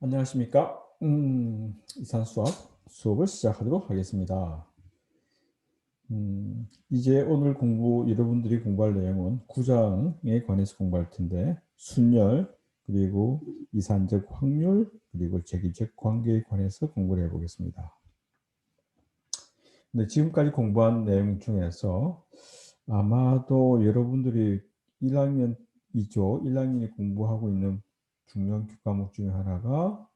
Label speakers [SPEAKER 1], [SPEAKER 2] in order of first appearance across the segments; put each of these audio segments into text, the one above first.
[SPEAKER 1] 안녕하십니까? 이산수학 수업을 시작하도록 하겠습니다. 이제 오늘 여러분들이 공부할 내용은 구장에 관해서 공부할 텐데, 순열, 그리고 이산적 확률, 그리고 재기적 관계에 관해서 공부를 해보겠습니다. 근데 지금까지 공부한 내용 중에서 아마도 여러분들이 1학년이죠. 1학년이 공부하고 있는 중요한 과목 중에 하나가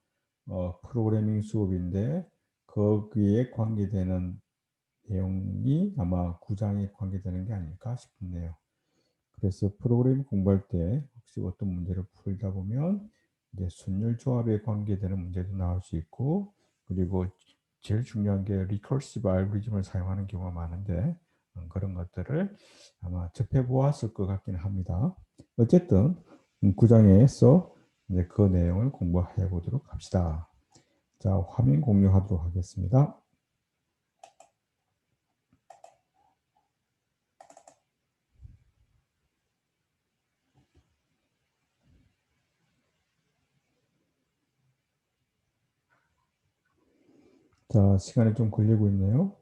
[SPEAKER 1] 프로그래밍 수업인데 거기에 관계되는 내용이 아마 9장에 관계되는 게 아닐까 싶네요. 그래서 프로그래밍 공부할 때 혹시 어떤 문제를 풀다 보면 이제 순열 조합에 관계되는 문제도 나올 수 있고, 그리고 제일 중요한 게 리커시브 알고리즘을 사용하는 경우가 많은데 그런 것들을 아마 접해 보았을 것 같긴 합니다. 어쨌든 9장에서 이제 그 내용을 공부해 보도록 합시다. 자, 화면 공유하도록 하겠습니다. 자, 시간이 좀 걸리고 있네요.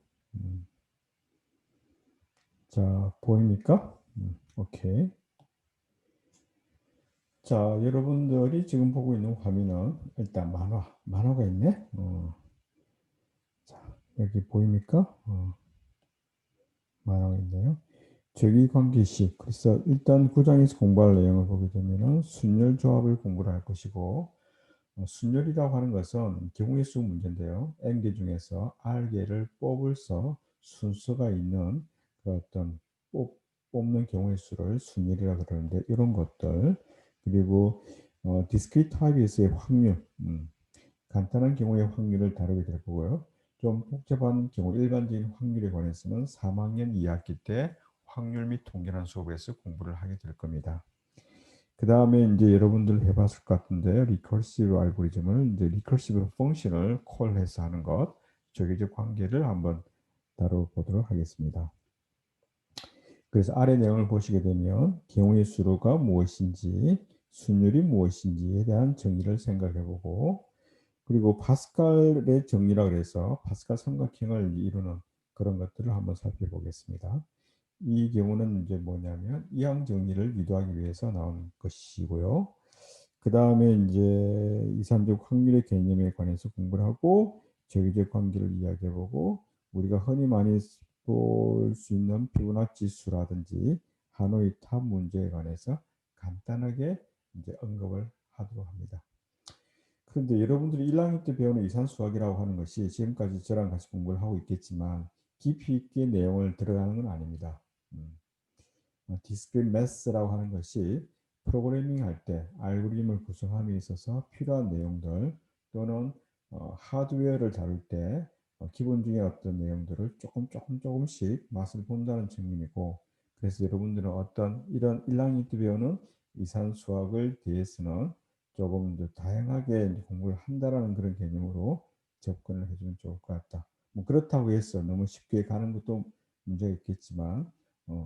[SPEAKER 1] 자, 보입니까? 오케이. 자, 여러분들이 지금 보고 있는 화면은 일단 만화가 있네. 자, 여기 보입니까? 만화가 있네요. 적위관계식. 그래서 일단 9장에서 공부할 내용을 보게 되면은 순열 조합을 공부를 할 것이고, 순열이라고 하는 것은 경우의 수 문제인데요. n개 중에서 r개를 뽑을서 순서가 있는 그 어떤 뽑는 경우의 수를 순열이라고 그러는데, 이런 것들, 그리고 discrete type에서의 확률, 간단한 경우의 확률을 다루게 될 거고요. 좀 복잡한 경우, 일반적인 확률에 관해서는 3학년 2학기 때 확률 및 통계라는 수업에서 공부를 하게 될 겁니다. 그 다음에 이제 여러분들 해봤을 것 같은데, 리커시브 알고리즘을 이제 리커시브 펑션을 콜해서 하는 것, 적의적 관계를 한번 다뤄보도록 하겠습니다. 그래서 아래 내용을 보시게 되면 경우의 수로가 무엇인지, 순율이 무엇인지에 대한 정의를 생각해보고, 그리고 파스칼의 정리라 그래서 파스칼 삼각형을 이루는 그런 것들을 한번 살펴보겠습니다. 이 경우는 이제 뭐냐면 이항 정리를 유도하기 위해서 나온 것이고요. 그 다음에 이제 이산적 확률의 개념에 관해서 공부를 하고 적의적 관계를 이야기해보고, 우리가 흔히 많이 볼 수 있는 피보나치 수라든지 하노이 탑 문제에 관해서 간단하게 이제 언급을 하도록 합니다. 그런데 여러분들이 1학년 때 배우는 이산수학이라고 하는 것이 지금까지 저랑 같이 공부를 하고 있겠지만 깊이 있게 내용을 들어가는 건 아닙니다. 디스크릿 매스라고 하는 것이 프로그래밍 할 때 알고리즘을 구성함에 있어서 필요한 내용들, 또는 하드웨어를 다룰 때 기본적인 어떤 내용들을 조금씩 맛을 본다는 측면이고, 그래서 여러분들은 어떤 이런 1학년 때 배우는 이산 수학을 대해서는 조금 더 다양하게 공부를 한다라는 그런 개념으로 접근을 해주면 좋을 것 같다. 뭐 그렇다고 해서 너무 쉽게 가는 것도 문제가 있겠지만,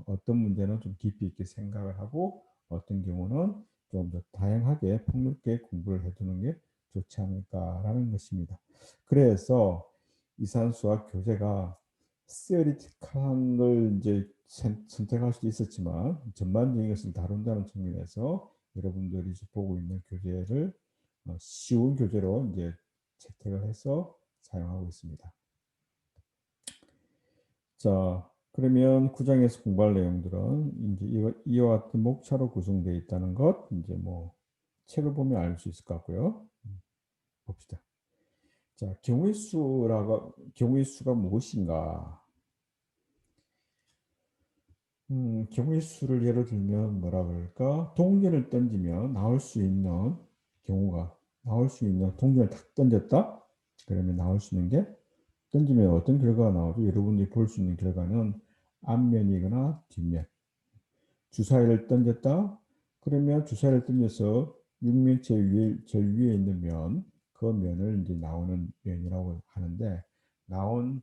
[SPEAKER 1] 어떤 문제는 좀 깊이 있게 생각을 하고 어떤 경우는 좀 더 다양하게 폭넓게 공부를 해두는 게 좋지 않을까라는 것입니다. 그래서 이산수학 교재가 시어리티컬한 걸 이제 선택할 수도 있었지만 전반적인 것을 다룬다는 측면에서 여러분들이 보고 있는 교재를 쉬운 교재로 이제 채택을 해서 사용하고 있습니다. 자, 그러면 9장에서 공부할 내용들은 이제 이와 같은 목차로 구성되어 있다는 것, 이제 뭐 책을 보면 알 수 있을 것 같고요. 봅시다. 자, 경우의 수가 무엇인가? 경우의 수를 예를 들면 뭐라 그럴까? 동전을 던지면 나올 수 있는 동전을 탁 던졌다? 그러면 나올 수 있는 게, 던지면 어떤 결과가 나오죠? 여러분들이 볼 수 있는 결과는 앞면이거나 뒷면. 주사위를 던졌다? 그러면 주사위를 던져서 육면체 제일 위에 있는 면, 그 면을 이제 나오는 면이라고 하는데, 나온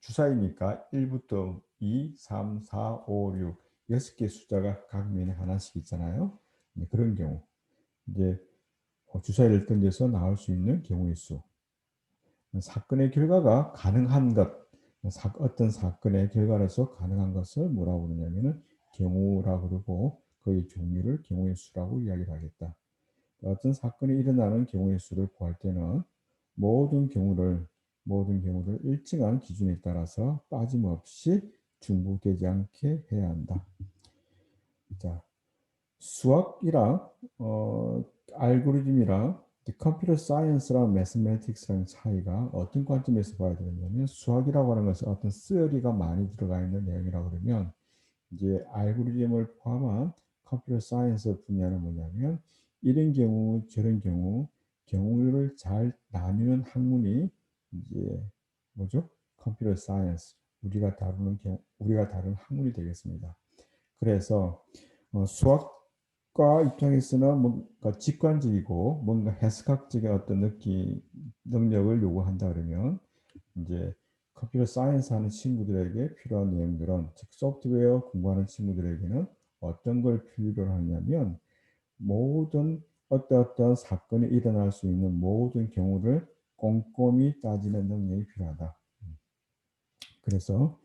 [SPEAKER 1] 주사위니까 1부터 2, 3, 4, 5, 6, 6개 숫자가 각 면에 하나씩 있잖아요. 그런 경우. 이제 주사위를 던져서 나올 수 있는 경우의 수. 사건의 결과가 가능한 것, 어떤 사건의 결과로서 가능한 것을 뭐라고 부르냐면은 경우라고 그러고 그의 종류를 경우의 수라고 이야기를 하겠다. 어떤 사건이 일어나는 경우의 수를 구할 때는 모든 경우를 일정한 기준에 따라서 빠짐없이 중복되지 않게 해야 한다. 자, 수학이랑 알고리즘이랑 컴퓨터 사이언스랑 매스매틱스랑 차이가 어떤 관점에서 봐야 되냐면 수학이라고 하는 것은 어떤 쓰리가 많이 들어가 있는 내용이라고 그러면 이제 알고리즘을 포함한 컴퓨터 사이언스 분야는 뭐냐면 이런 경우 저런 경우를 잘 나누는 학문이 이제 뭐죠? 컴퓨터 사이언스 우리가 다루는 학문이 되겠습니다. 그래서 수학과 입장에서는 뭔가 직관적이고 뭔가 해석학적인 어떤 능력을 요구한다 그러면 이제 컴퓨터 사이언스 하는 친구들에게 필요한 내용들은 즉 소프트웨어 공부하는 친구들에게는 어떤 걸 필요로 하냐면 모든 어떠어떤 사건이 일어날 수 있는 모든 경우를 꼼꼼히 따지는 능력이 필요하다. 그래서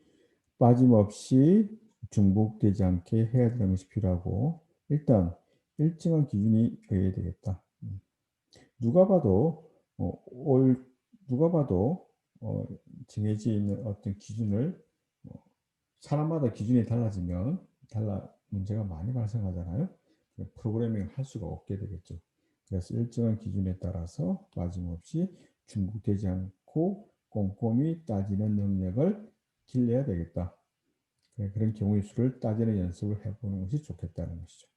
[SPEAKER 1] 빠짐없이 중복되지 않게 해야 되는 것이 필요하고 일단 일정한 기준이 되어야 되겠다. 누가 봐도 어, 올 누가 봐도 정해져 있는 어떤 기준을 사람마다 기준이 달라지면 문제가 많이 발생하잖아요. 프로그래밍을 할 수가 없게 되겠죠. 그래서 일정한 기준에 따라서 빠짐없이 중복되지 않고 꼼꼼히 따지는 능력을 길러야 되겠다. 그런 경우의 수를 따지는 연습을 해보는 것이 좋겠다는 것이죠.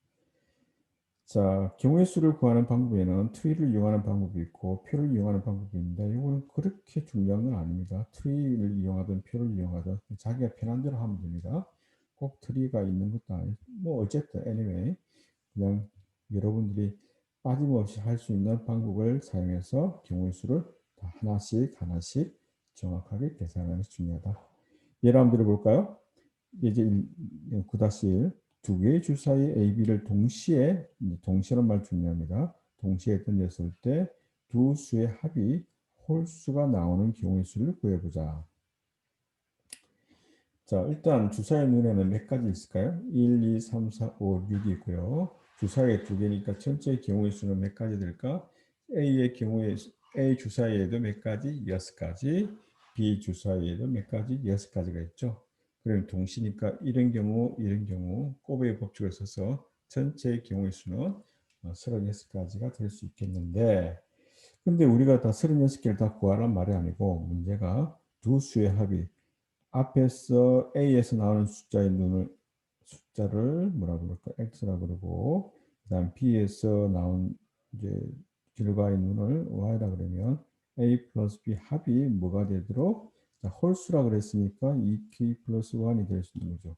[SPEAKER 1] 자, 경우의 수를 구하는 방법에는 트리를 이용하는 방법이 있고 표를 이용하는 방법이 있는데 이거는 그렇게 중요한 건 아닙니다. 트리를 이용하든 표를 이용하든 자기가 편한 대로 하면 됩니다. 꼭 트리가 있는 것도 아니고 뭐 어쨌든 anyway 그냥 여러분들이 빠짐없이 할 수 있는 방법을 사용해서 경우의 수를 다 하나씩 정확하게 계산하는 것이 중요하다. 예를 한번 들어볼까요? 이제 9-1 두 개의 줄 사이 A, B를 동시에란 말 중요합니다. 동시에 던졌을 때 두 수의 합이 홀수가 나오는 경우의 수를 구해보자. 자, 일단 주사의 눈에는 몇 가지 있을까요? 1, 2, 3, 4, 5, 6이 있고요. 주사의 두 개니까 전체 경우의 수는 몇 가지 될까? A 주사위에도 몇 가지? 6가지. B 주사위에도 몇 가지? 6가지가 있죠. 그럼 동시니까 이런 경우 곱의 법칙을 써서 전체의 경우의 수는 36가지가 될 수 있겠는데 근데 우리가 다 36개를 다 구하란 말이 아니고 문제가 두 수의 합이 앞에서 A에서 나오는 숫자를 뭐라 그럴까? X라 그러고 그다음 B에서 나온 이제 결과의 눈을 Y라 그러면 A 플러스 B 합이 뭐가 되도록 홀수라 그랬으니까 2K 플러스 1이 될 수 있는 거죠.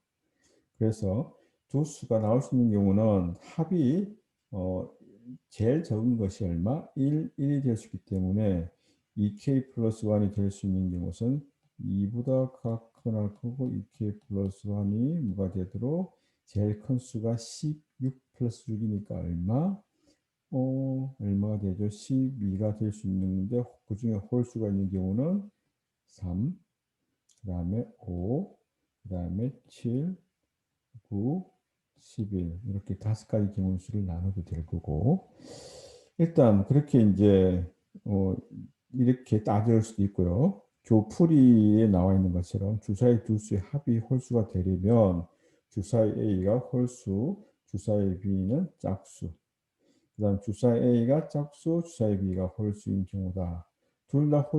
[SPEAKER 1] 그래서 두 수가 나올 수 있는 경우는 합이 제일 적은 것이 얼마? 1이 될 수 있기 때문에 2K 플러스 1이 될 수 있는 경우는 2보다 크거나 크고 2K 플러스 1이 뭐가 되도록 제일 큰 수가 16 플러스 6이니까 얼마가 되죠? 12가 될 수 있는데 그 중에 홀수가 있는 경우는 3, 그 다음에 5, 그 다음에 7, 9, 11 이렇게 5가지 경우 수를 나눠도 될 거고 일단 그렇게 이제 이렇게 따질 수도 있고요. 교풀이에 나와 있는 것처럼 주사위 두 수의 합이 홀수가 되려면 주사위 A가 홀수, 주사위 B는 짝수. 그 다음 주사위 A가 짝수, 주사위 B가 홀수인 경우다. 둘 다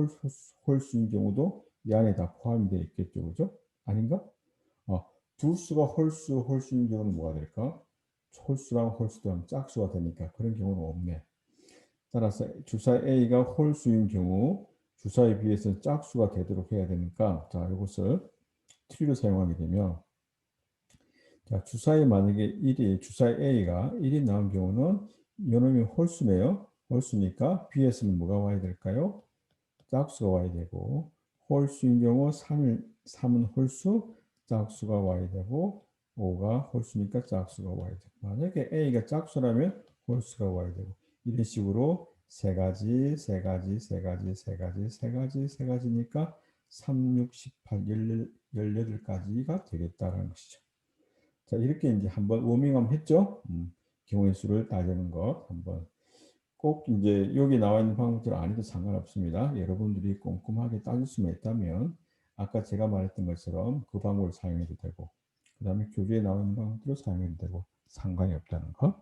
[SPEAKER 1] 홀수인 경우도 이 안에 다 포함이 되어 있겠죠. 그죠? 아닌가? 두 수가 홀수인 경우는 뭐가 될까? 홀수랑 홀수랑 짝수가 되니까 그런 경우는 없네. 따라서 주사위 A가 홀수인 경우 주사위 B에서는 짝수가 되도록 해야 되니까 자 이것을 트리를 사용하게 되면 자 주사위 만약에 주사위 A가 1이 나온 경우는 이놈이 홀수네요. 홀수니까 B에서는 뭐가 와야 될까요? 짝수가 와야 되고 홀수인 경우 3은 홀수 짝수가 와야 되고 5가 홀수니까 짝수가 와야 되고 만약에 A가 짝수라면 홀수가 와야 되고 이런 식으로 세 가지, 세 가지, 세 가지, 세 가지, 세 가지, 세 가지니까 3, 6, 18, 18가지가 되겠다라는 것이죠. 자, 이렇게 이제 한번 워밍업 했죠? 경우의 수를 따지는 것 한번. 꼭 이제 여기 나와 있는 방법들 아니도 상관없습니다. 여러분들이 꼼꼼하게 따질 수만 있다면 아까 제가 말했던 것처럼 그 방법을 사용해도 되고, 그 다음에 교재에 나와 있는 방법들을 사용해도 되고 상관이 없다는 것.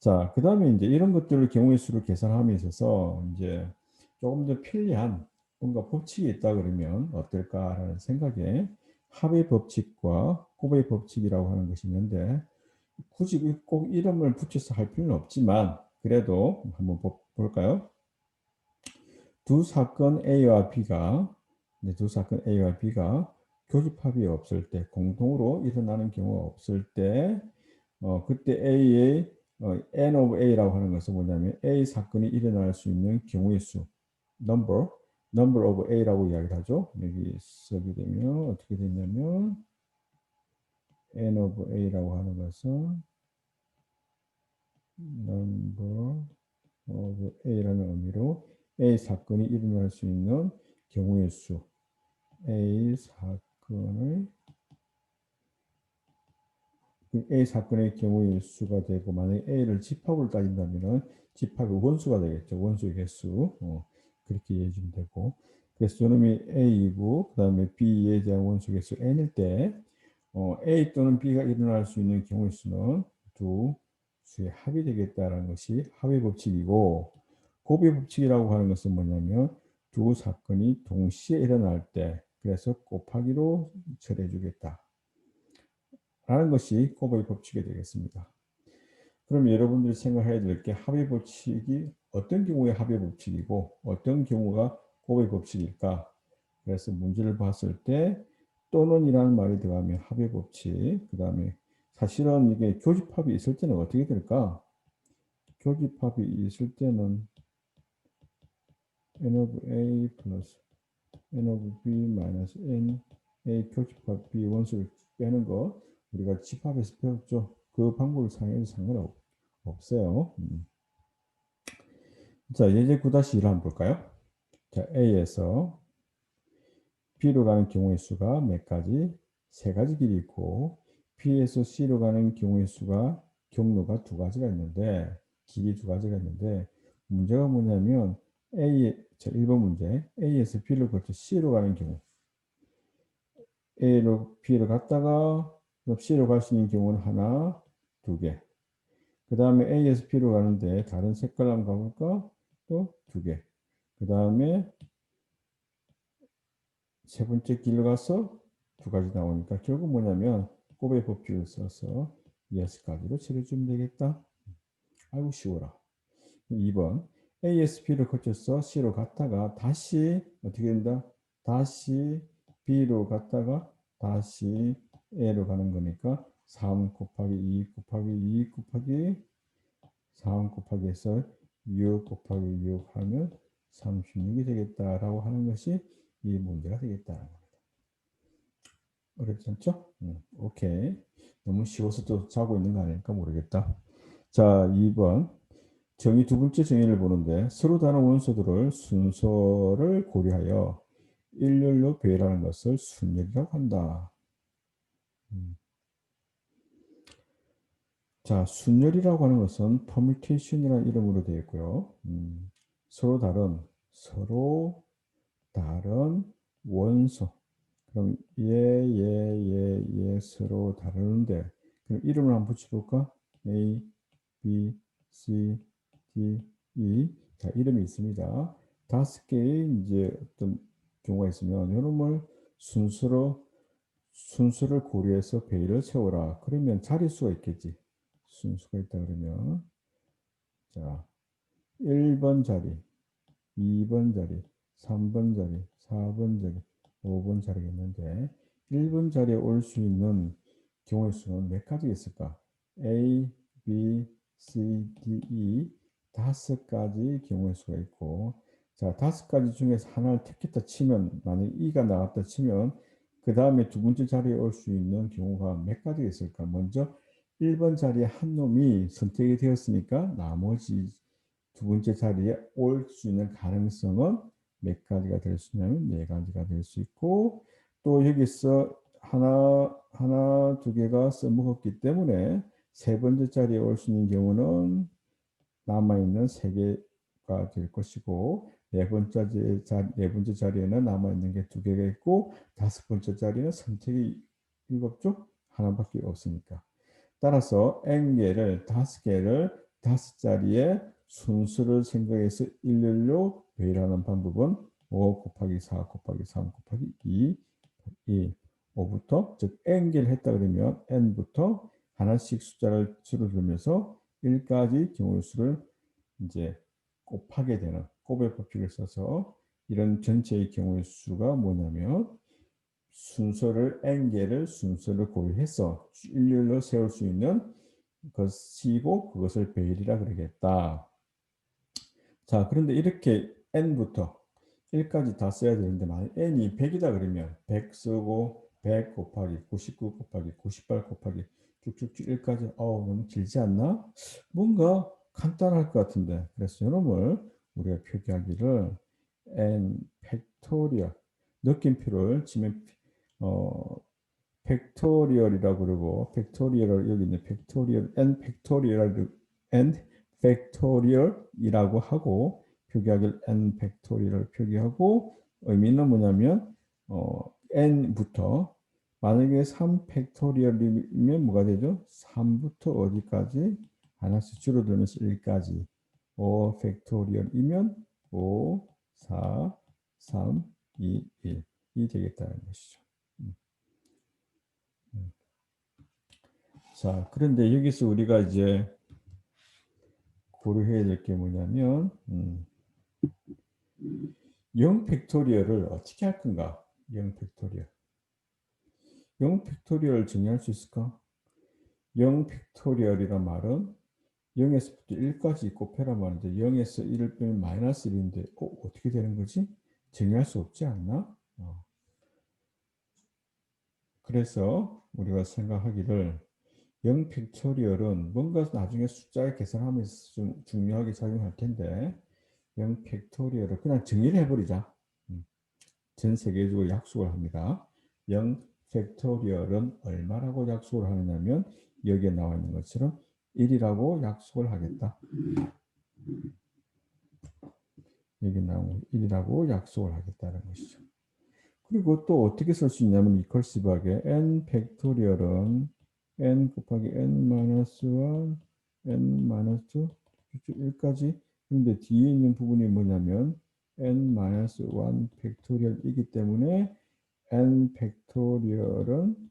[SPEAKER 1] 자, 그 다음에 이제 이런 것들을 경우의 수를 계산함에 있어서 이제 조금 더 편리한 뭔가 법칙이 있다 그러면 어떨까라는 생각에 합의 법칙과 곱의 법칙이라고 하는 것이 있는데, 굳이 꼭 이름을 붙여서 할 필요는 없지만 그래도 한번 볼까요? 두 사건 A와 B가 교집합이 없을 때, 공동으로 일어나는 경우가 없을 때, 그때 A의 N of A라고 하는 것은 뭐냐면 A 사건이 일어날 수 있는 경우의 수, number of A라고 이야기를 하죠. 여기 쓰게 되면 어떻게 되냐면 N of A라고 하는 것은 number of A라는 의미로 A 사건이 일어날 수 있는 경우의 수, A 사건의 경우의 수가 되고, 만약에 A를 집합으로 따진다면 집합의 원수가 되겠죠. 원수의 개수. 그렇게 이해해 주면 되고. 그래서 저놈이 A이고, 그 다음에 B에 대한 원수 개수 N일 때, A 또는 B가 일어날 수 있는 경우의 수는 두 수의 합이 되겠다는 것이 합의 법칙이고, 곱의 법칙이라고 하는 것은 뭐냐면 두 사건이 동시에 일어날 때, 그래서 곱하기로 처리해 주겠다 라는 것이 곱의 법칙이 되겠습니다. 그럼 여러분들이 생각해야 될 게 합의 법칙이 어떤 경우에 합의 법칙이고 어떤 경우가 곱의 법칙일까? 그래서 문제를 봤을 때 또는 이라는 말이 들어가면 합의 법칙, 그 다음에 사실은 이게 교집합이 있을 때는 어떻게 될까? 교집합이 있을 때는 n of a 플러스 n of b 마이너스 n a 교집합 b 원수를 빼는 거 우리가 집합에서 배웠죠. 그 방법을 사용해도 상관없어요. 자, 예제 9-1 한번 볼까요? 자, A에서 B로 가는 경우의 수가 몇 가지? 세 가지 길이 있고, B에서 C로 가는 경우의 수가 경로가 두 가지가 있는데, 길이 두 가지가 있는데, 문제가 뭐냐면 자, 1번 문제. A에서 B로 거쳐 C로 가는 경우. A로 B로 갔다가 C로 갈 수 있는 경우는 하나, 두 개. 그 다음에 A에서 B로 가는데 다른 색깔로 한번 가볼까? 또 두 개. 그 다음에 세 번째 길로 가서 두 가지 나오니까 결국 뭐냐면 곱의 법칙을 써서 6가지로 칠해주면 되겠다. 아이고 쉬워라. 2번 ASP를 거쳐서 C로 갔다가 다시 어떻게 된다? 다시 B로 갔다가 다시 A로 가는 거니까 3 곱하기 2 곱하기 2 곱하기 3 곱하기 해서 6 곱하기 6 하면 36이 되겠다라고 하는 것이 이 문제가 되겠다는 겁니다. 어렵지 않죠? 오케이. 너무 쉬워서 또 자고 있는 거 아닐까 모르겠다. 자, 2번. 정의 두 번째 정의를 보는데 서로 다른 원소들을 순서를 고려하여 일렬로 배열하는 것을 순열이라고 한다. 자, 순열이라고 하는 것은 permutation이라는 이름으로 되어 있고요. 서로 다른 원소. 그럼 서로 다르는데 그럼 이름을 한번 붙여볼까? A, B, C, D, E. 자, 이름이 있습니다. 5개의 이제 어떤 경우가 있으면 이놈을 순서를 고려해서 배열을 세워라. 그러면 자릿수가 있겠지. 순수가 있다 그러면 자 1번 자리, 2번 자리, 3번 자리, 4번 자리, 5번 자리가 있는데 1번 자리에 올 수 있는 경우의 수는 몇 가지 있을까? A, B, C, D, E 5가지 경우의 수가 있고, 자 5가지 중에서 하나를 택했다 치면, 만약 E가 나왔다 치면 그 다음에 두 번째 자리에 올 수 있는 경우가 몇 가지가 있을까? 먼저 1번 자리에 한 놈이 선택이 되었으니까 나머지 두 번째 자리에 올 수 있는 가능성은 몇 가지가 될 수 있냐면 네 가지가 될 수 있고, 또 여기서 하나 두 개가 써먹었기 때문에 세 번째 자리에 올 수 있는 경우는 남아있는 세 개가 될 것이고, 네 번째 자리에는 남아있는 게 두 개가 있고, 다섯 번째 자리는 선택이 일곱쪽 하나밖에 없으니까. 따라서 n개를 다섯 개를 다섯 자리에 순수를 생각해서 일렬로 배열하는 방법은 5 곱하기 4 곱하기 3 곱하기 2, 5부터, 즉 n개를 했다 그러면 n부터 하나씩 숫자를 줄어들면서 1까지 경우의 수를 이제 곱하게 되는 곱의 법칙을 써서, 이런 전체의 경우의 수가 뭐냐면 순서를 n개를 순서를 고려해서 일렬로 세울 수 있는 것이고, 그것을 배열이라 그러겠다. 자, 그런데 이렇게 n부터 1까지 다 써야 되는데, 만약 n이 100이다 그러면 100 쓰고 100 곱하기 99 곱하기 98 곱하기 쭉쭉쭉 1까지, 너무 길지 않나? 뭔가 간단할 것 같은데. 그래서 이놈을 우리가 표기하기를 n 팩토리얼, 느낌표를 치면 팩토리얼이라고 그러고, 팩토리얼을 여기 있는 팩토리얼 n 팩토리얼이라고 하고, 표기하기를 n 팩토리얼을 표기하고, 의미는 뭐냐면 n부터, 만약에 3 팩토리얼이면 뭐가 되죠? 3부터 어디까지 하나씩 줄어들면서 1까지. 5 팩토리얼이면 5 4 3 2 1이 되겠다는 것이죠. 자, 그런데 여기서 우리가 이제 고려해야 될 게 뭐냐면 0 팩토리얼을 어떻게 할 건가? 0 팩토리얼. 0 팩토리얼을 정의할 수 있을까? 0 팩토리얼이란 말은 0에서부터 1까지 곱해라 말인데, 0에서 1을 빼면 마이너스 1인데 어떻게 되는 거지? 정의할 수 없지 않나? 그래서 우리가 생각하기를 0 팩토리얼은 뭔가 나중에 숫자를 계산하면서 좀 중요하게 작용할 텐데, 0 팩토리얼을 그냥 정의를 해버리자. 전 세계적으로 약속을 합니다. 0 팩토리얼은 얼마라고 약속을 하느냐면 여기에 나와 있는 것처럼 1이라고 약속을 하겠다. 여기 나온 1이라고 약속을 하겠다는 것이죠. 그리고 또 어떻게 쓸 수 있냐면 리커시브하게 n 팩토리얼은 n 곱하기 n-1, n-2, 1까지. 그런데 뒤에 있는 부분이 뭐냐면 n-1 팩토리얼이기 때문에 n 팩토리얼은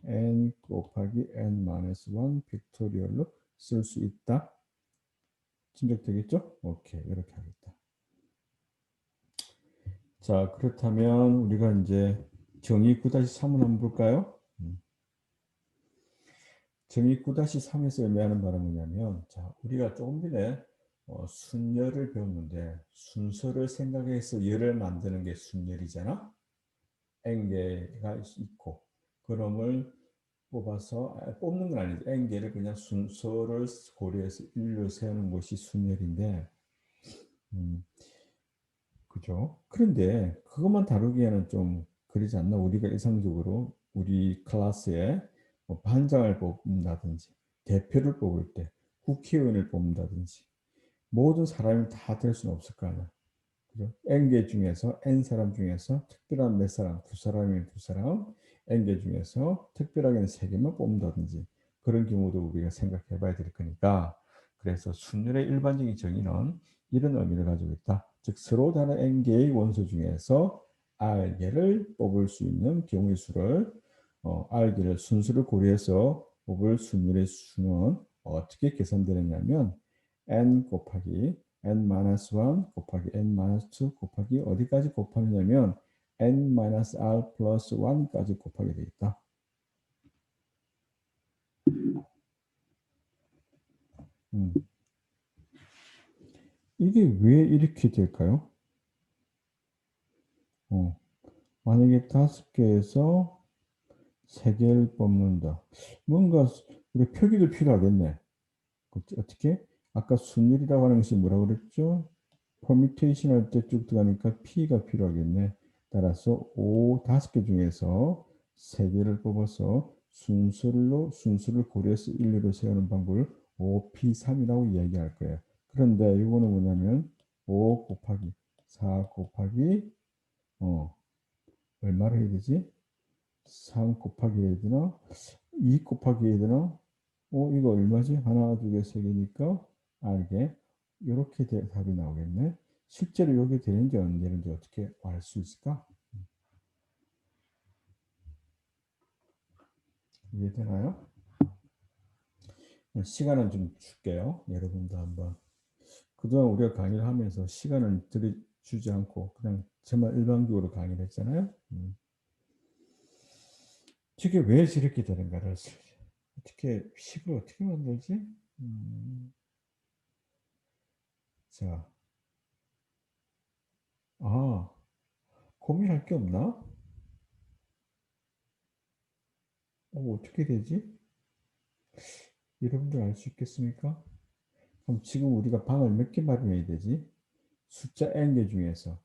[SPEAKER 1] n 곱하기 n-1 팩토리얼로 쓸 수 있다. 짐작되겠죠? 오케이, 이렇게 하겠다. 자, 그렇다면 우리가 이제 정의 9-3을 한번 볼까요? 정의 9-3에서 의미하는 바는 뭐냐면, 자, 우리가 조금 전에 순열을 배웠는데, 순서를 생각해서 열을 만드는 게 순열이잖아. n개가 있고, 그놈을 뽑아서, 뽑는 건 아니지. n개를 그냥 순서를 고려해서 일로 세우는 것이 순열인데, 그죠? 그런데 그것만 다루기에는 좀 그러지 않나? 우리가 일상적으로 우리 클래스에 뭐 반장을 뽑는다든지, 대표를 뽑을 때 국회의원을 뽑는다든지, 모든 사람이 다 될 수는 없을 거 아니야. 그죠? N개 중에서 N 사람 중에서 특별한 몇 사람, 두 사람이면 두 사람, N개 중에서 특별하게는 세 개만 뽑는다든지, 그런 경우도 우리가 생각해 봐야 될 거니까. 그래서 순열의 일반적인 정의는 이런 의미를 가지고 있다. 즉 서로 다른 n개의 원소 중에서 r개를 뽑을 수 있는 경우의 수를, r개를 순수를 고려해서 뽑을 순열의 수는 어떻게 계산되느냐면 n 곱하기 n-1 곱하기 n-2 곱하기 어디까지 곱하느냐면 n-r 플러스 1까지 곱하게 되겠다. 이게 왜 이렇게 될까요? 만약에 5개에서 3개를 뽑는다. 뭔가 우리 표기도 필요하겠네. 어떻게? 아까 순율이라고 하는 것이 뭐라고 그랬죠? 퍼뮤테이션 할 때 쭉 들어가니까 P가 필요하겠네. 따라서 O 5개 중에서 3개를 뽑아서 순수를 고려해서 일렬로 세우는 방법을 OP3이라고 이야기할 거예요. 그런데 이거는 뭐냐면 5 곱하기 4 곱하기 얼마를 해야 되지? 3 곱하기 해야 되나? 2 곱하기 해야 되나? 이거 얼마지? 하나, 두 개, 세 개니까 알게 이렇게 답이 나오겠네. 실제로 이게 되는지 안 되는지 어떻게 알 수 있을까? 이해되나요? 시간은 좀 줄게요. 여러분도 한번. 그동안 우리가 강의를 하면서 시간을 주지 않고 그냥 정말 일반적으로 강의를 했잖아요. 저게 왜 저렇게 되는가를 어떻게 10을 어떻게 만들지? 자, 고민할 게 없나? 어떻게 되지? 여러분들 알 수 있겠습니까? 그럼 지금 우리가 방을 몇 개 마련해야 되지? 숫자 n개 중에서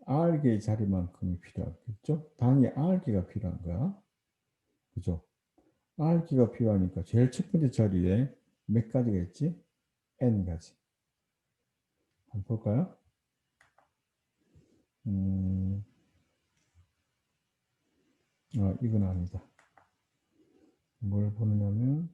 [SPEAKER 1] r개의 자리만큼이 필요하겠죠? 방이 r개가 필요한 거야. 그죠? r개가 필요하니까 제일 첫 번째 자리에 몇 가지가 있지? n가지. 한번 볼까요? 음, 이건 아니다. 뭘 보느냐면,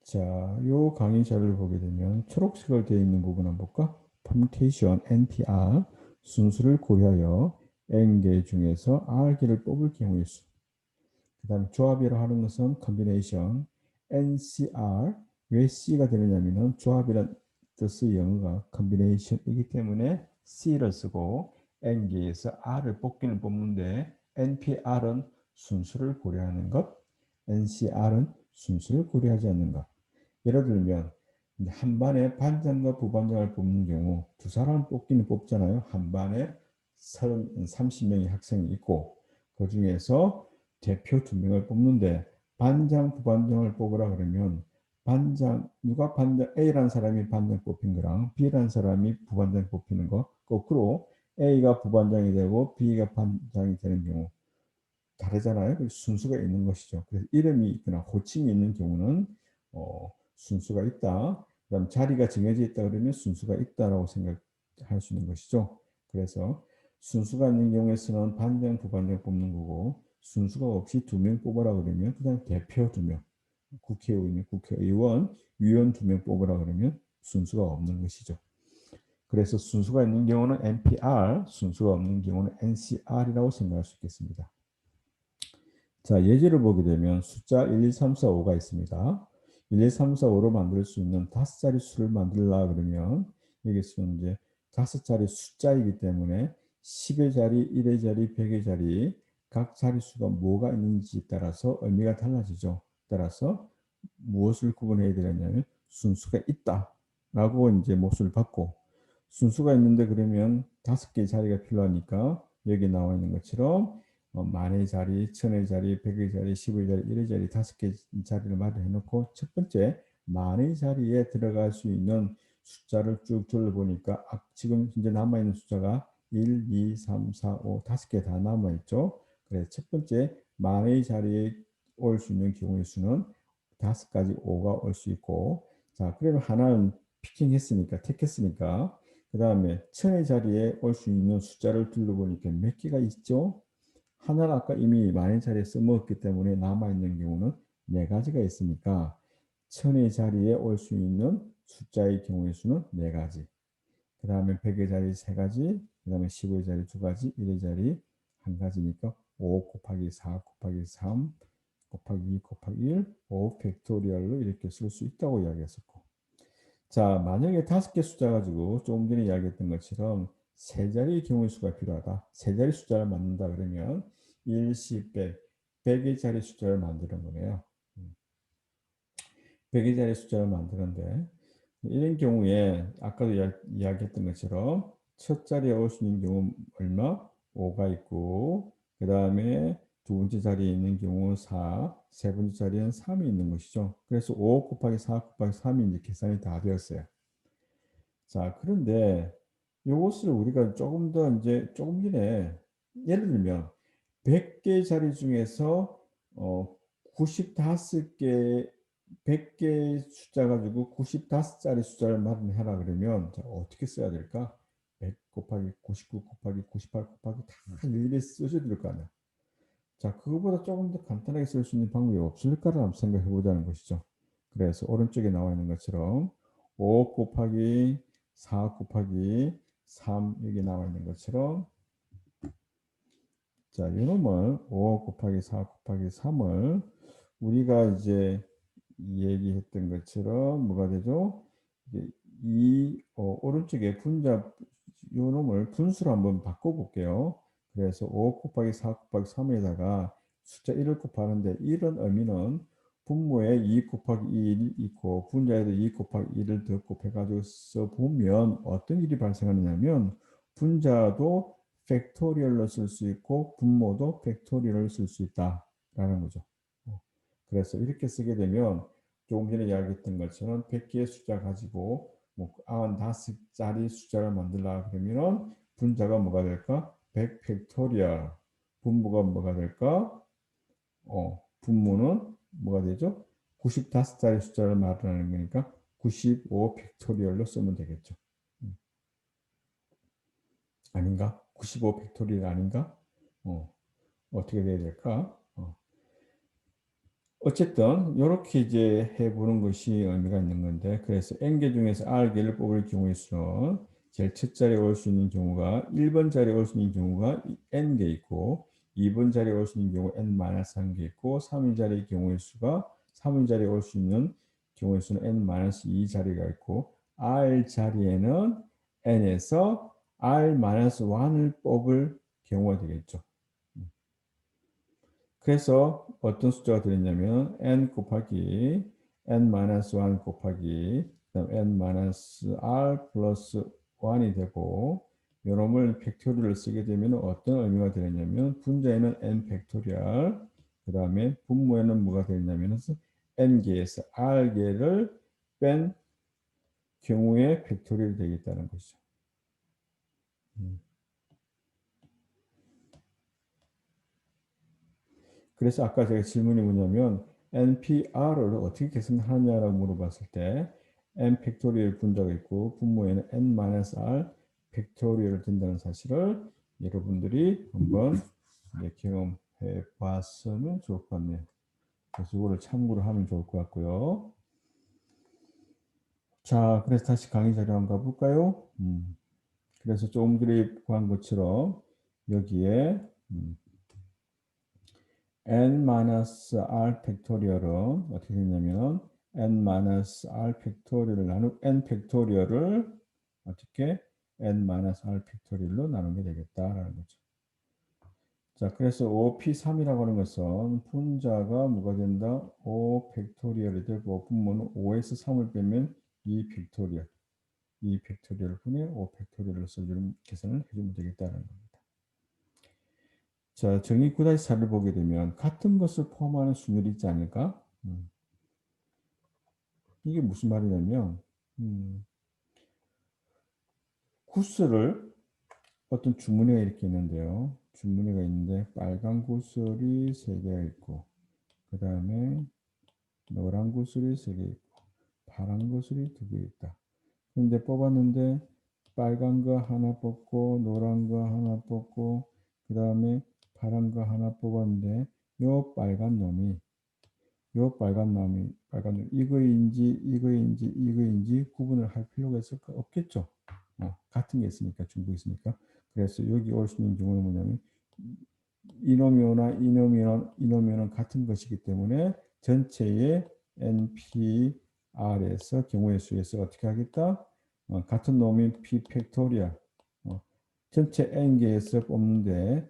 [SPEAKER 1] 자, 요 강의 자료를 보게 되면 초록색으로 되어 있는 부분 한번 볼까? permutation, NPR, 순수를 고려하여 n개 중에서 r개를 뽑을 경우의 수. 그 다음에 조합이라 하는 것은 combination, NCR. 왜 C가 되느냐면은 조합이란 뜻의 영어가 combination이기 때문에 C를 쓰고 n개에서 R을 뽑기는 뽑는데 NPR은 순수를 고려하는 것, NCR은 순수를 고려하지 않는 것. 예를 들면 한 반에 반장과 부반장을 뽑는 경우 두 사람 뽑기는 뽑잖아요. 한 반에 30명의 학생이 있고 그 중에서 대표 2명을 뽑는데 반장, 부반장을 뽑으라 그러면 누가 반장, A라는 사람이 반장 뽑힌 거랑 B라는 사람이 부반장 뽑히는 거 거꾸로 A가 부반장이 되고 B가 반장이 되는 경우 다르잖아요. 순수가 있는 것이죠. 그래서 이름이 있거나 호칭이 있는 경우는 순수가 있다. 그다음 자리가 정해져 있다 그러면 순수가 있다라고 생각할 수 있는 것이죠. 그래서 순수가 있는 경우에서는 반장, 부반장 뽑는 거고 순수가 없이 2명 뽑아라 그러면 그냥 대표 2명, 국회의원, 위원 2명 뽑으라 그러면 순수가 없는 것이죠. 그래서 순수가 있는 경우는 NPR, 순수가 없는 경우는 NCR이라고 생각할 수 있겠습니다. 자, 예제를 보게 되면 숫자 1, 2, 3, 4, 5가 있습니다. 1, 2, 3, 4, 5로 만들 수 있는 5자리 수를 만들라 그러면 여기서는 이제 5자리 숫자이기 때문에 10의 자리, 1의 자리, 100의 자리 각 자리수가 뭐가 있는지에 따라서 의미가 달라지죠. 따라서 무엇을 구분해야 되냐면 순수가 있다라고 이제 몫을 받고 순수가 있는데 그러면 5개의 자리가 필요하니까 여기 나와 있는 것처럼 만의 자리, 천의 자리, 백의 자리, 십의 자리, 일의 자리 5개 자리를 마련해 놓고 첫 번째 만의 자리에 들어갈 수 있는 숫자를 쭉 둘러보니까 지금 현재 남아있는 숫자가 1, 2, 3, 4, 5, 5개 다 남아있죠. 그래서 첫 번째 만의 자리에 올 수 있는 경우의 수는 5가지 5가 올 수 있고 자 그러면 하나는 피킹했으니까 택했으니까 그 다음에 천의 자리에 올 수 있는 숫자를 둘러보니까 몇 개가 있죠? 하나는 아까 이미 만의 자리에 써먹었기 때문에 남아있는 경우는 4가지가 있으니까 천의 자리에 올 수 있는 숫자의 경우의 수는 4가지. 그 다음에 100의 자리 3가지, 그 다음에 10의 자리 2가지, 1의 자리 1가지니까 5 곱하기 4 곱하기 3 곱하기 2 곱하기 1, 5 팩토리얼로 이렇게 쓸 수 있다고 이야기했었고 자, 만약에 5개 숫자 가지고 조금 전에 이야기했던 것처럼 세 자리의 경우의 수가 필요하다. 세 자리 숫자를 만든다 그러면 1, 10, 100, 100의 자리 숫자를 만드는 거네요. 100의 자리 숫자를 만드는데 이런 경우에 아까도 이야기했던 것처럼 첫 자리에 올 수 있는 경우 얼마? 5가 있고 그 다음에 두 번째 자리에 있는 경우 4, 세 번째 자리에는 3이 있는 것이죠. 그래서 5 곱하기 4 곱하기 3이 이제 계산이 다 되었어요. 자, 그런데 요것을 우리가 조금 더 이제 조금 전에 예를 들면 100개 자리 중에서 95개 100개 숫자 가지고 95자리 숫자를 마련해라 그러면 자, 어떻게 써야 될까? 100 곱하기 99 곱하기 98 곱하기 다 일일이 쓰셔야 될 거 아니야. 자, 그거보다 조금 더 간단하게 쓸 수 있는 방법이 없을까를 한번 생각해 보자는 것이죠. 그래서 오른쪽에 나와 있는 것처럼 5 곱하기 4 곱하기 3 여기 나와 있는 것처럼 자, 이놈을 5 곱하기 4 곱하기 3을 우리가 이제 얘기했던 것처럼 뭐가 되죠? 이제 오른쪽에 분자 요놈을 분수로 한번 바꿔 볼게요. 그래서 5 곱하기 4 곱하기 3에다가 숫자 1을 곱하는데 이런 의미는 분모에 2 곱하기 1이 있고 분자에도 2 곱하기 1을 더 곱해가지고 써보면 어떤 일이 발생하느냐면 분자도 팩토리얼로 쓸 수 있고 분모도 팩토리얼로 쓸 수 있다라는 거죠. 그래서 이렇게 쓰게 되면 조금 전에 이야기했던 것처럼 100개의 숫자 가지고 뭐 95자리 숫자를 만들라 그러면은 분자가 뭐가 될까? 100 팩토리얼. 분모가 뭐가 될까? 분모는 뭐가 되죠? 95자리 숫자를 말하는 거니까 95 팩토리얼로 쓰면 되겠죠. 아닌가? 95 팩토리얼 아닌가? 어떻게 돼야 될까? 어쨌든 요렇게 이제 해보는 것이 의미가 있는 건데 그래서 n개 중에서 r개를 뽑을 경우의 수는 제일 첫 자리에 올 수 있는 경우가 1번 자리에 올 수 있는 경우가 n개 있고 2번 자리에 올 수 있는 경우 n-1개 있고 3위 자리의 경우의 수가 3위 자리에 올 수 있는 경우의 수는 n-2 자리가 있고 r 자리에는 n에서 r-1을 뽑을 경우가 되겠죠. 그래서 어떤 숫자가 들었냐면 n 곱하기 n-1 곱하기 그다음 n-r 플러스 1이 되고 요놈을 팩토리얼을 쓰게 되면 어떤 의미가 되느냐면 분자에는 n 팩토리얼 그 다음에 분모에는 뭐가 되냐면 n개에서 r개를 뺀 경우에 팩토리얼이 되겠다는 것이죠. 그래서 아까 제가 질문이 뭐냐면 NPR을 어떻게 계산하냐라고 물어봤을 때 n 팩토리얼 분자가 있고 분모에는 n-r 팩토리얼을 든다는 사실을 여러분들이 한번 경험해 봤으면 좋을 것 같네요. 그래서 이거를 참고로 하면 좋을 것 같고요. 자, 그래서 다시 강의 자료 한번 가볼까요? 그래서 조금 전에 구한 것처럼 여기에 n-r 팩토리얼은 어떻게 되냐면 n-r 팩토리얼을 나누 n 팩토리얼을 어떻게 n-r 팩토리얼로 나누게 되겠다라는 거죠. 자, 그래서 5p3이라고 하는 것은 분자가 뭐가 된다? 5 팩토리얼이 되고 분모는 5에서 3을 빼면 2 팩토리얼. 2 팩토리얼 분의 5 팩토리얼로 써주는 계산을 해주면 되겠다는 겁니다. 자, 정의 9-4를 보게 되면 같은 것을 포함하는 순열이 있지 않을까? 이게 무슨 말이냐면 구슬을 어떤 주머니가 이렇게 있는데요. 주머니가 있는데 빨간 구슬이 3개가 있고 그 다음에 노란 구슬이 3개 있고 파란 구슬이 2개 있다. 그런데 뽑았는데 빨간 거 하나 뽑고 노란 거 하나 뽑고 그 다음에 파란 거 하나 뽑았는데 요 빨간 놈이 이거인지 구분을 할 필요가 있을까? 없겠죠. 같은 게 있으니까 중복이 있으니까. 그래서 여기 올 수 있는 경우는 뭐냐면 이놈이 오나 이놈이 오나 같은 것이기 때문에 전체의 NPR에서 경우의 수에서 어떻게 하겠다? 같은 놈이 P 팩토리얼 전체 n개에서 뽑는데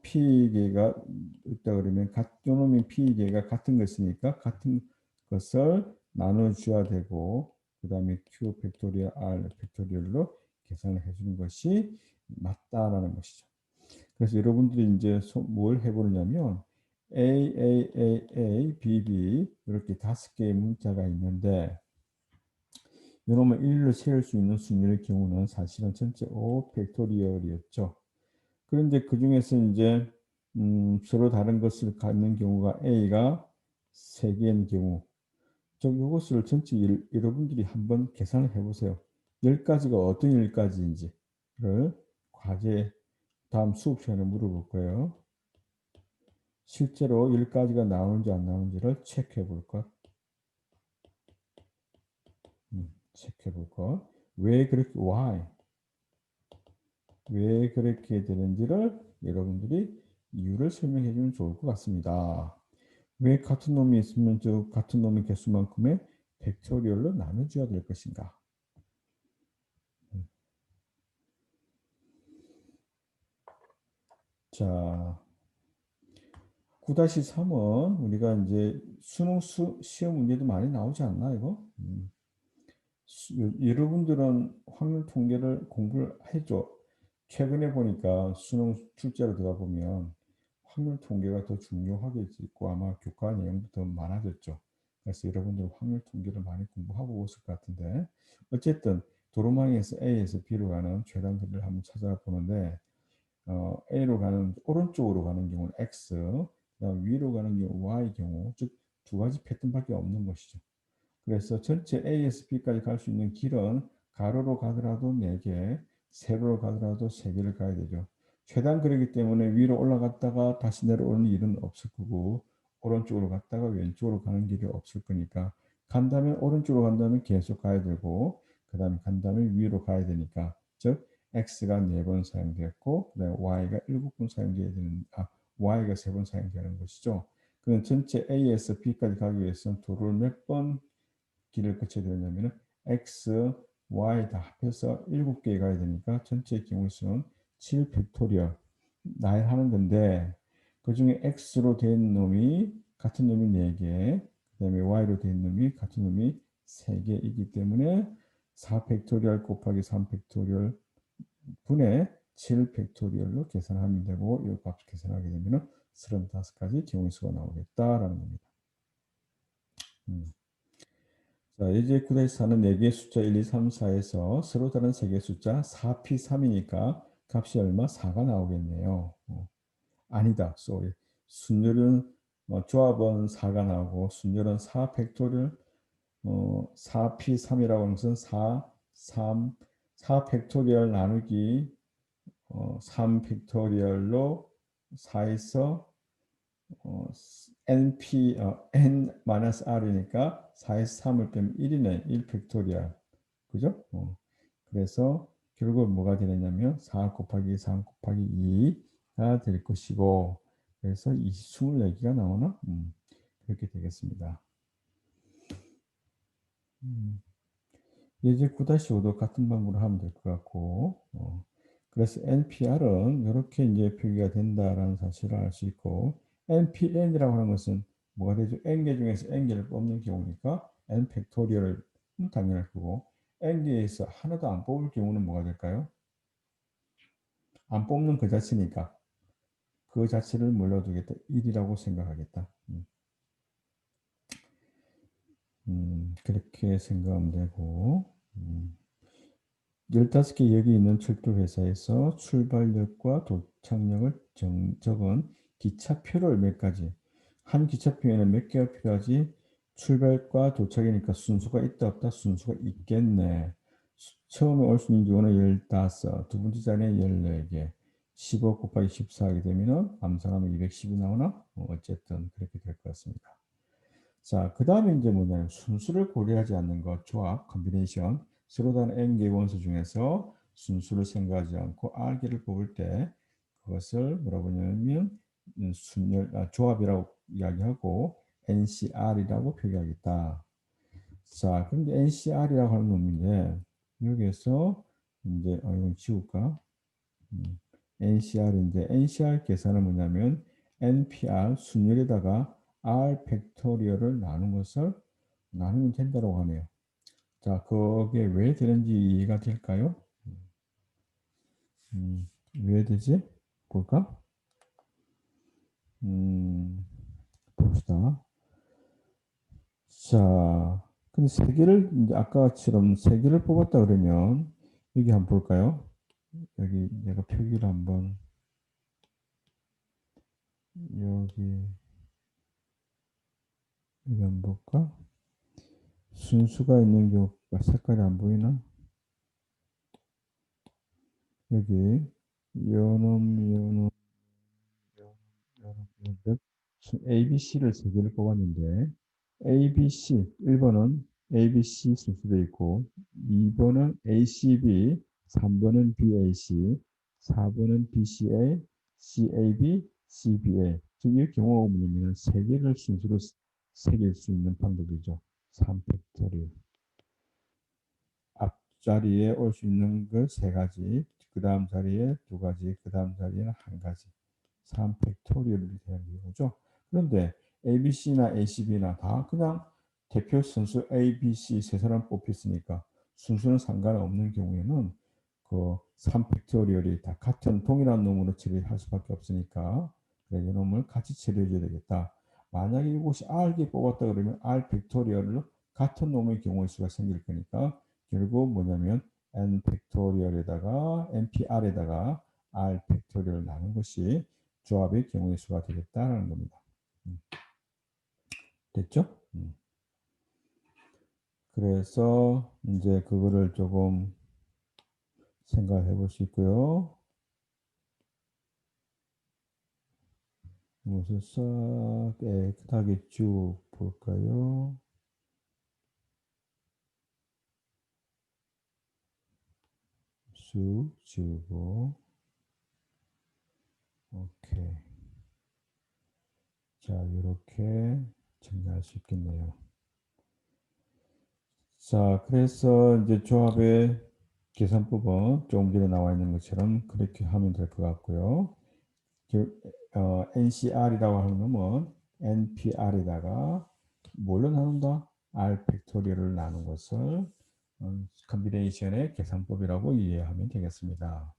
[SPEAKER 1] p개가 있다 그러면 요놈이 p개가 같은 것이니까 같은 것을 나눠줘야 되고 그 다음에 q 팩토리얼 r 팩토리얼로 계산을 해주는 것이 맞다라는 것이죠. 그래서 여러분들이 이제 뭘 해보느냐면 A, B 이렇게 5개의 문자가 있는데 이놈을 1로 세울 수 있는 순위의 경우는 사실은 전체 O 팩토리얼이었죠. 그런데 그 중에서 이제 서로 다른 것을 갖는 경우가 A가 3개인 경우 즉 이것을 전체 여러분들이 한번 계산을 해 보세요. 10가지가 어떤 10가지인지를 과제 다음 수업 시간에 물어볼 거예요. 실제로 10가지가 나오는지 안 나오는지를 체크해 볼 것. 체크해 볼 것. 왜 그렇게 why 왜 그렇게 되는지를 여러분들이 이유를 설명해 주면 좋을 것 같습니다. 왜 같은 놈이 있으면 저 같은 놈의 개수만큼의 팩토리얼로 나눠줘야 될 것인가? 자, 9-3은 우리가 이제 수능 시험 문제도 많이 나오지 않나 이거? 여러분들은 확률 통계를 공부를 해줘. 최근에 보니까 수능 출제로 들어가 보면 확률 통계가 더 중요하게 있고 아마 교과 내용도 더 많아졌죠. 그래서 여러분들 확률 통계를 많이 공부하고 오실 것 같은데 어쨌든 도로망에서 A에서 B로 가는 최단 거리를 한번 찾아보는데 A로 가는 오른쪽으로 가는 경우는 X, 그다음 위로 가는 경우 Y 경우 즉 두 가지 패턴밖에 없는 것이죠. 그래서 전체 A에서 B까지 갈 수 있는 길은 가로로 가더라도 4개, 세로로 가더라도 3개를 가야 되죠. 최단 거리이기 때문에 위로 올라갔다가 다시 내려오는 일은 없을 거고 오른쪽으로 갔다가 왼쪽으로 가는 길이 없을 거니까 간다면 오른쪽으로 간다면 계속 가야 되고 그 다음에 간다면 위로 가야 되니까 즉 X가 4번 사용되었고 그 다음에 Y가 7번 사용되어야 되는 Y가 3번 사용되는 것이죠. 그럼 전체 A에서 B까지 가기 위해서는 도로를 몇번 길을 거쳐야 되냐면은 x, y 다 합해서 7개 가야 되니까 전체 경우 수는 7 팩토리얼 나야 하는 건데 그 중에 x로 된 놈이 같은 놈이 4개, 그 다음에 y로 된 놈이 같은 놈이 3개이기 때문에 4 팩토리얼 곱하기 3 팩토리얼 분의 7 팩토리얼로 계산하면 되고 이 값 계산하게 되면 35가지 경우 수가 나오겠다라는 겁니다. 자, 예제 9-4는 4개의 숫자 1, 2, 3, 4에서 서로 다른 3개의 숫자 4p, 3이니까 값이 얼마? 4가 나오겠네요. 아니다. 쏘리. 순열은 조합은 4가 나오고 순열은 4 팩토리얼 4p, 3이라고 하는 것은 4, 3, 4 팩토리얼 나누기 3 팩토리얼로 4에서 np n-r이니까 4에서 3을 빼면 1이네. 1 팩토리얼. 그죠? 그래서 결국 뭐가 되느냐면 4 곱하기 3 곱하기 2가 될 것이고 그래서 24개가 나오나? 그렇게 되겠습니다. 예제 9-5도 같은 방법으로 하면 될 것 같고 그래서 NPR은 이렇게 이제 표기가 된다라는 사실을 알 수 있고 NPN이라고 하는 것은 뭐가 되죠? n개 중에서 n개를 뽑는 경우니까 n 팩토리얼은 당연할 거고 n개에서 하나도 안 뽑을 경우는 뭐가 될까요? 안 뽑는 그 자체니까 그 자체를 몰라두겠다. 1이라고 생각하겠다. 그렇게 생각하면 되고 15개 여기 있는 철도 회사에서 출발역과 도착역을 적은 기차표를 몇 가지 한 기차표에는 몇 개가 필요하지? 출발과 도착이니까 순수가 있다 없다? 순수가 있겠네. 처음에 올 수 있는 경우는 15, 두 번째 자리에 14개, 15 곱하기 14 하게 되면은 암산하면 210이 나오나? 어쨌든 그렇게 될 것 같습니다. 자, 그 다음에 이제 뭐냐면 순수를 고려하지 않는 것, 조합, 컨비네이션. 서로 다른 n개의 원소 중에서 순수를 생각하지 않고 r개를 뽑을 때 그것을 뭐라고 하냐면 조합이라고 이야기하고 NCR이라고 표기하겠다. 자, 그런데 NCR이라고 하는 놈인데 여기에서 이제 이건 지울까? NCR인데 NCR 계산은 뭐냐면 NPR 순열에다가 R 팩토리얼을 나눈 것을 나누면 된다고 하네요. 자, 그게 왜 되는지 이해가 될까요? 왜 되지? 바꿀까? 봅시다. 자, 근데 세 개를 이제 아까처럼 세 개를 뽑았다 그러면 여기 한번 볼까요? 여기 내가 표기를 한번 여기 한번 볼까? 순수가 있는 경우가 색깔이 안 보이나? 여기 요놈 ABC를 세 개를 뽑았는데 ABC 1번은 ABC 순수도 있고 2번은 ACB 3번은 BAC 4번은 BCA CAB CBA 즉 이 경우가 뭐냐면 세 개를 순수로 새길 수 있는 방법이죠. 3팩토리얼 앞자리에 올 수 있는 그 세 가지 그 다음 자리에 두 가지 그 다음 자리에는 한 가지 3팩토리얼이 되는 거죠. 그런데 ABC나 ACB나 다 그냥 대표 선수 A, B, C 세 사람 뽑혔으니까 순수는 상관없는 경우에는 그 3팩토리얼이 다 같은 동일한 놈으로 처리할 수밖에 없으니까 그래, 이놈을 같이 처리해줘야 되겠다. 만약에 이곳이 R개 뽑았다 그러면 R 팩토리얼로 같은 놈의 경우의 수가 생길 거니까 결국 뭐냐면 N 팩토리얼에다가 NPR에다가 R 팩토리얼을 나눈 것이 조합의 경우의 수가 되겠다라는 겁니다. 됐죠? 그래서 이제 그거를 조금 생각해 볼 수 있고요. 무엇을 싹 깨끗하게 쭉 볼까요? 쑥 지우고 오케이. 자, 이렇게 정리할 수 있겠네요. 자, 그래서 이제 조합의 계산법은 조금 전에 나와 있는 것처럼 그렇게 하면 될 것 같고요. NCR이라고 하는 놈은 NPR에다가 뭘로 나눈다? R 팩토리얼을 나눈 것을 컨비네이션의 계산법이라고 이해하면 되겠습니다.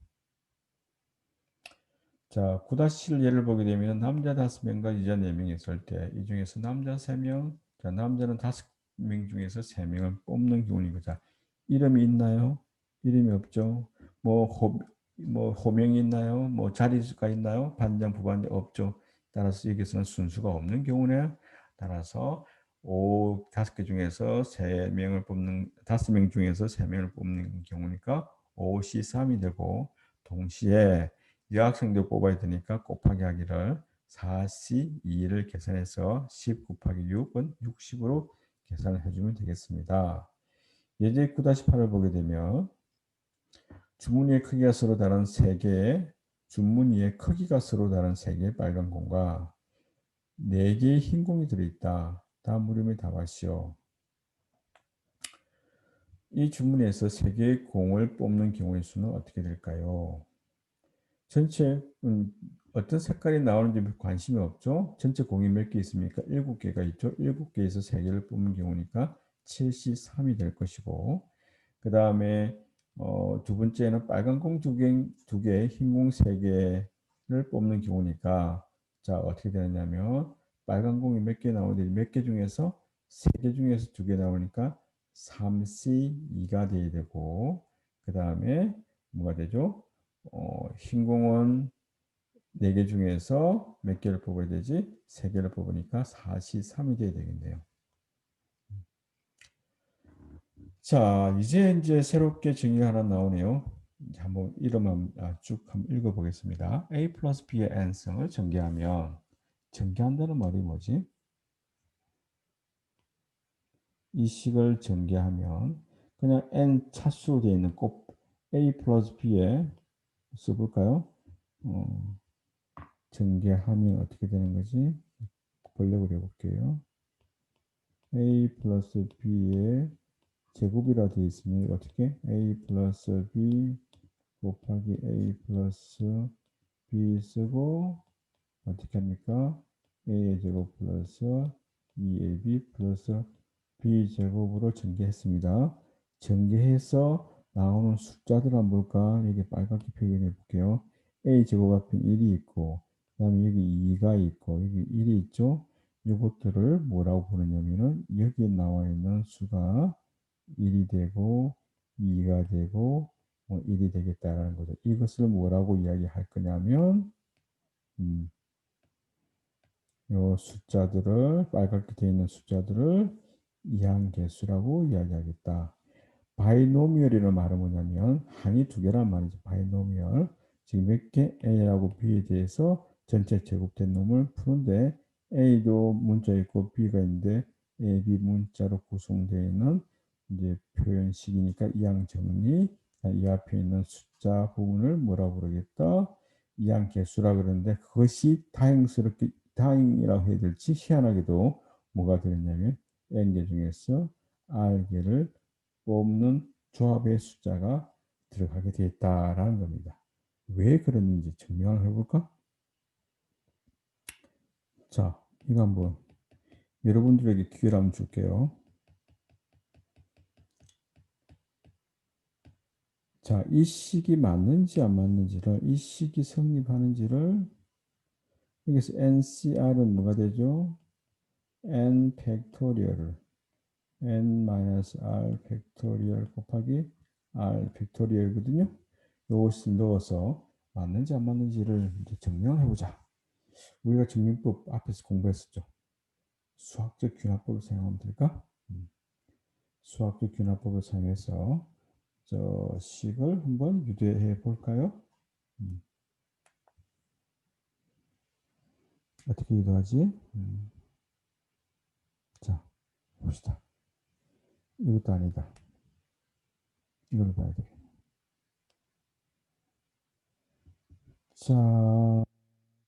[SPEAKER 1] 자, 9-7 예를 보게 되면 남자 5명과 여자 4명이 있을 때 이 중에서 남자 3명, 자, 남자는 5명 중에서 3명을 뽑는 경우이고 자, 이름이 있나요? 이름이 없죠. 뭐 호명이 있나요? 뭐 자리수가 있나요? 반장, 부반장 없죠. 따라서 여기서는 순수가 없는 경우네. 따라서 5개 중에서 3명을 뽑는 5명 중에서 3명을 뽑는 경우니까 5C3이 되고 동시에 여학생들 뽑아야 되니까 곱하기 하기를 4C2를 계산해서 10 곱하기 6은 60으로 계산을 해주면 되겠습니다. 예제 9-8을 보게 되면 주머니의 크기가 서로 다른 3개의 주머니의 크기가 서로 다른 3개의 빨간 공과 4개의 흰 공이 들어있다. 다음 물음에 답하시오. 이 주머니에서 3개의 공을 뽑는 경우의 수는 어떻게 될까요? 전체 어떤 색깔이 나오는지 관심이 없죠. 전체 공이 몇 개 있습니까? 7개가 있죠. 7개에서 3개를 뽑는 경우니까 73이 될 것이고 그 다음에 두 번째는 빨간 공 2개, 흰 공 3개를 뽑는 경우니까 자 어떻게 되느냐면 빨간 공이 몇 개 나오는데 몇 개 중에서 3개 중에서 2개 나오니까 3C2가 돼야 되고 그 다음에 뭐가 되죠? 흰 공은 4개 중에서 몇 개를 뽑아야 되지? 3개를 뽑으니까 4C3이 돼야 되겠네요. 자, 이제 새롭게 정의가 하나 나오네요. 한번 이름만 쭉 한번 읽어보겠습니다. A 플러스 B의 n승을 전개하면 전개한다는 말이 뭐지? 이 식을 전개하면 그냥 n 차수로 되어 있는 곱 A 플러스 B에 써볼까요? 전개하면 어떻게 되는 거지? 번역을 해볼게요. A 플러스 B의 제곱이라 되어 있으면 어떻게? A 플러스 B 곱하기 A 플러스 B 쓰고 어떻게 합니까? A의 제곱 플러스 2AB 플러스 B 제곱으로 전개했습니다. 전개해서 나오는 숫자들 한번 볼까? 여기 빨갛게 표현해 볼게요. a 제곱 앞에 1이 있고 그 다음에 여기 2가 있고 여기 1이 있죠. 이것들을 뭐라고 부르냐면은 여기에 나와 있는 수가 1이 되고 2가 되고 1이 되겠다라는 거죠. 이것을 뭐라고 이야기할 거냐면 요 숫자들을 빨갛게 되어 있는 숫자들을 이항계수라고 이야기하겠다. 바이노미얼이라는 말은 뭐냐면 항이 두 개란 말이죠. 바이노미얼. 지금 몇 개? A하고 B에 대해서 전체 제곱된 놈을 푸는데 A도 문자 있고 B가 있는데 A, B 문자로 구성되어 있는 이제 표현식이니까 이항 정리. 이 앞에 있는 숫자 부분을 뭐라고 그러겠다? 이항 개수라 그러는데 그것이 다행스럽게 다행이라고 해야 될지 희한하게도 뭐가 되었냐면 N개 중에서 R개를 뽑는 조합의 숫자가 들어가게 되었다라는 겁니다. 왜 그랬는지 증명을 해볼까? 자, 이거 한번 여러분들에게 기회를 한번 줄게요. 자, 이 식이 맞는지 안 맞는지를, 이 식이 성립하는지를, 여기서 NCR은 뭐가 되죠? N 팩토리얼을 N-R 팩토리얼 곱하기 R 팩토리얼이거든요. 이것을 넣어서 맞는지 안 맞는지를 이제 증명을 해보자. 우리가 증명법 앞에서 공부했었죠. 수학적 균합법을 사용하면 될까? 수학적 균합법을 사용해서 저 식을 한번 유도해 볼까요? 어떻게 유도하지? 자, 봅시다. 이것도 아니다. 이걸 봐야 되겠네. 자,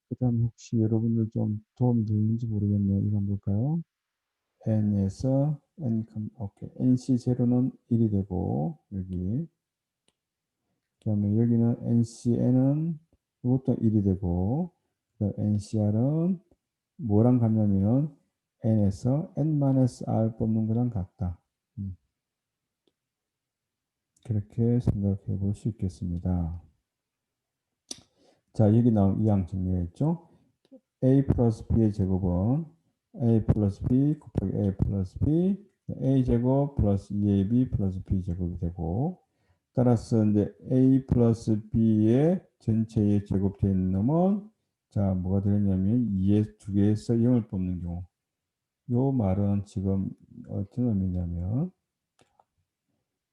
[SPEAKER 1] 그 다음 혹시 여러분들 좀 도움 되는지 모르겠네요. 이거 한번 볼까요? n에서 n, 오케이. nc0는 1이 되고, 여기. 그 다음에 여기는 ncn은 이것도 1이 되고, ncr은 뭐랑 같냐면은 n에서 n-r 뽑는 거랑 같다. 그렇게 생각해 볼 수 있겠습니다. 자, 여기 나온 이항 정리했죠? a 플러스 b의 제곱은 a 플러스 b 곱하기 a 플러스 b a 제곱 플러스 2ab 플러스 b 제곱이 되고 따라서 이제 a 플러스 b의 전체의 제곱된 놈은 자 뭐가 되냐면 2의 두 개에서 0을 뽑는 경우 요 말은 지금 어떤 의미냐면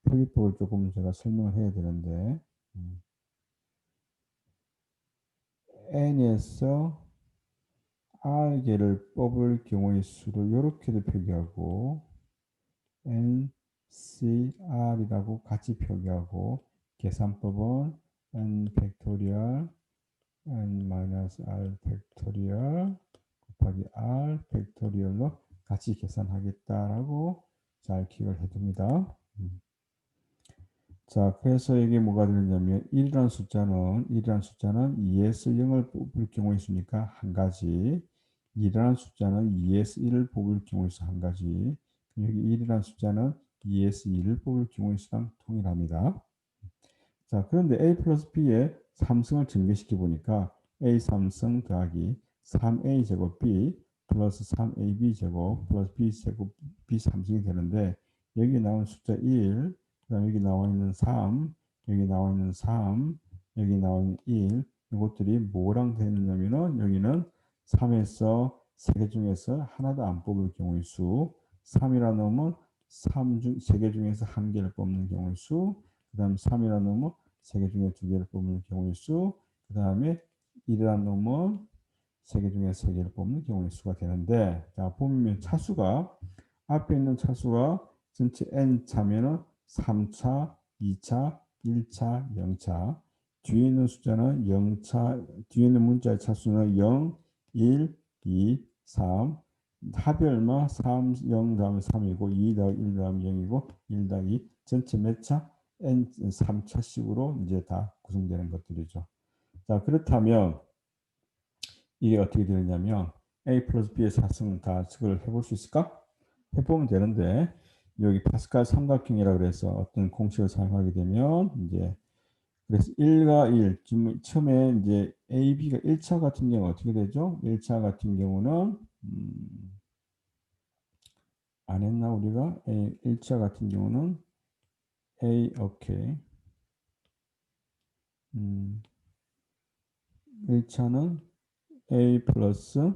[SPEAKER 1] 표기법을 조금 제가 설명을 해야 되는데 n에서 r개를 뽑을 경우의 수를 이렇게도 표기하고 ncr이라고 같이 표기하고 계산법은 n 팩토리얼 n-r 팩토리얼 곱하기 r 팩토리얼로 같이 계산하겠다라고 잘 기억을 해둡니다. 자, 그래서 이게 뭐가 되냐면 1이라는 숫자는 2에서 0을 뽑을 경우에 있으니까 한 가지 2라는 숫자는 2에서 1을 뽑을 경우에 있어 한 가지 여기 1이라는 숫자는 2에서 2를 뽑을 경우에 있어 동일합니다. 자, 그런데 a 플러스 b의 3승을 증개시켜 보니까 a 3승 더하기 3a 제곱 b 플러스 3ab 제곱 플러스 b 제곱 b 3승이 되는데 여기 나온 숫자 1 그다음 여기 나와 있는 3 여기 나와 있는 3 여기 나와 있는 1 이것들이 뭐랑 되느냐면은 여기는 3에서 3개 중에서 하나도 안 뽑을 경우의 수 3이라 놓으면 3개 중에서 한 개를 뽑는 경우의 수 그 다음 3이라는 놈은 3개 중에 2개를 뽑는 경우의 수, 그 다음에 1이라는 놈은 3개 중에 3개를 뽑는 경우의 수가 되는데, 자, 보면 차수가, 앞에 있는 차수가 전체 n차면은 3차, 2차, 1차, 0차, 뒤에 있는 숫자는 0차, 뒤에 있는 문자의 차수는 0, 1, 2, 3, 합이 얼마? 3, 0 다음에 3이고 2 더하기 1 다음에 0이고 1 더하기 2 전체 몇 차? n 3차식으로 이제 다 구성되는 것들이죠. 자, 그렇다면 이게 어떻게 되느냐면 a 플러스 b의 사승 다 그걸 해볼 수 있을까? 해보면 되는데 여기 파스칼 삼각형이라 그래서 어떤 공식을 사용하게 되면 이제 그래서 1과 1, 지금 처음에 이제 A, B가 1차 같은 경우 어떻게 되죠? 1차 같은 경우는, 안 했나, 우리가? 1차 같은 경우는 오케이. 1차는 A 플러스,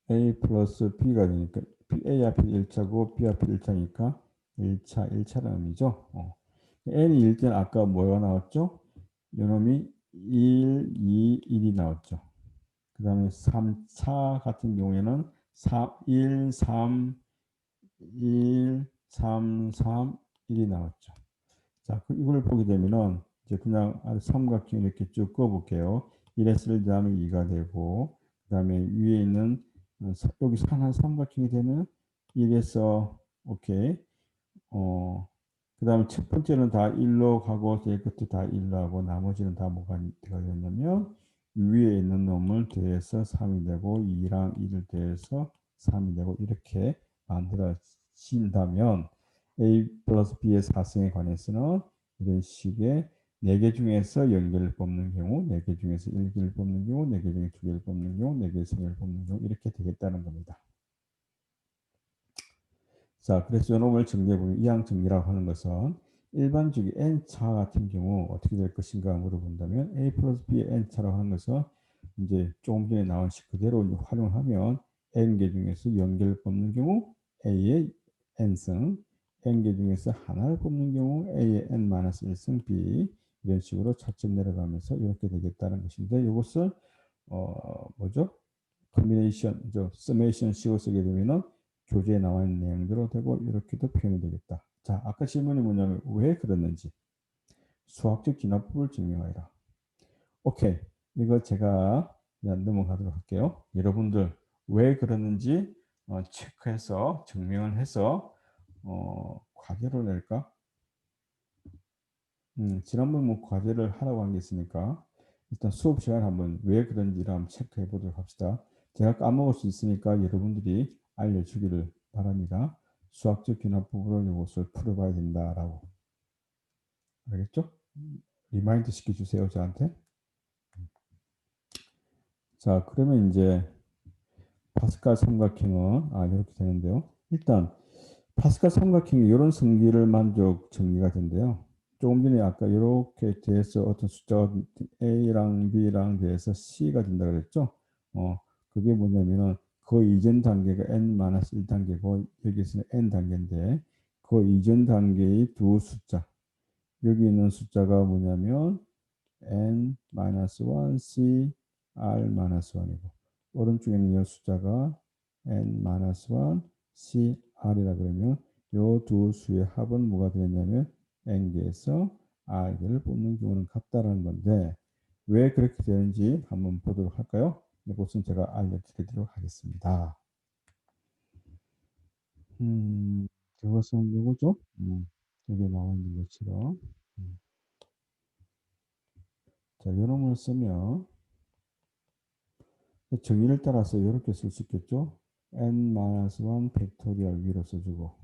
[SPEAKER 1] A 플러스 B가 되니까, A 앞에 1차고 B 앞에 1차니까 1차라는 의미죠. N이 1 때는 아까 뭐가 나왔죠? 요놈이 1, 2, 1이 나왔죠. 그 다음에 3차 같은 경우에는 1, 3, 1, 3, 3, 1이 나왔죠. 자, 이걸 보게 되면은 이제 그냥 삼각형 이렇게 쭉 그어볼게요. 1에서 1 다음에 2가 되고, 그 다음에 위에 있는 여기 하나 삼각형이 되면 1에서 오케이. 그 다음에 첫 번째는 다 1로 가고 제일 끝도 다 1로 하고 나머지는 다 뭐가 되냐면 위에 있는 놈을 더해서 3이 되고 2랑 1을 더해서 3이 되고 이렇게 만들어진다면 A 플러스 B의 사성에 관해서는 이런 식의 4개 중에서 연결을 뽑는 경우, 4개 중에서 1개를 뽑는 경우, 4개 중에 2개를 뽑는 경우, 4개의 3개를 뽑는 경우 이렇게 되겠다는 겁니다. 자, 그래서 요놈을 정리해보면 이항 정리라고 하는 것은 일반적인 n차 같은 경우 어떻게 될 것인가 물어본다면 a 플러스 b의 n차라고 하는 것은 이제 조금 전에 나온 식 그대로 활용하면 n개 중에서 연결을 뽑는 경우 a의 n승, n개 중에서 하나를 뽑는 경우 a의 n-1승 b 이런 식으로 차츰 내려가면서 이렇게 되겠다는 것인데 이것을 뭐죠? 커뮤니케이션, 서메이션 씌워 쓰게 되면은 교재에 나와 있는 내용대로 되고 이렇게도 표현이 되겠다. 자, 아까 질문이 뭐냐면 왜 그랬는지 수학적 진화법을 증명하라. 오케이, 이거 제가 그냥 넘어가도록 할게요. 여러분들 왜 그랬는지 체크해서 증명을 해서 과제를 낼까? 지난번 뭐 과제를 하라고 한 게 있으니까 일단 수업 시간 한번 왜 그런지를 한번 체크해 보도록 합시다. 제가 까먹을 수 있으니까 여러분들이 알려주기를 바랍니다. 수학적 기납법으로 이것을 풀어봐야 된다라고. 알겠죠? 리마인드 시켜주세요, 저한테. 자, 그러면 이제 파스칼 삼각형은 이렇게 되는데요. 일단 파스칼 삼각형이 이런 성질을 만족 정리가 된대요. 조금 전에 아까 이렇게 돼서 어떤 숫자가 A랑 B랑 돼서 C가 된다 그랬죠? 그게 뭐냐면은 그 이전 단계가 n-1 단계고 여기서는 n 단계인데 그 이전 단계의 두 숫자 여기 있는 숫자가 뭐냐면 n-1 c r-1이고 오른쪽에 있는 이 숫자가 n-1 c r이라 그러면 이 두 수의 합은 뭐가 되냐면 n개에서 r개를 뽑는 경우는 같다라는 건데 왜 그렇게 되는지 한번 보도록 할까요? 이것은 제가 알려드리도록 하겠습니다. 그것은 이거죠? 여기 나와 있는 것처럼. 자, 요놈을 쓰면 정의를 따라서 이렇게 쓸 수 있겠죠? n-1 팩토리얼 위로 써주고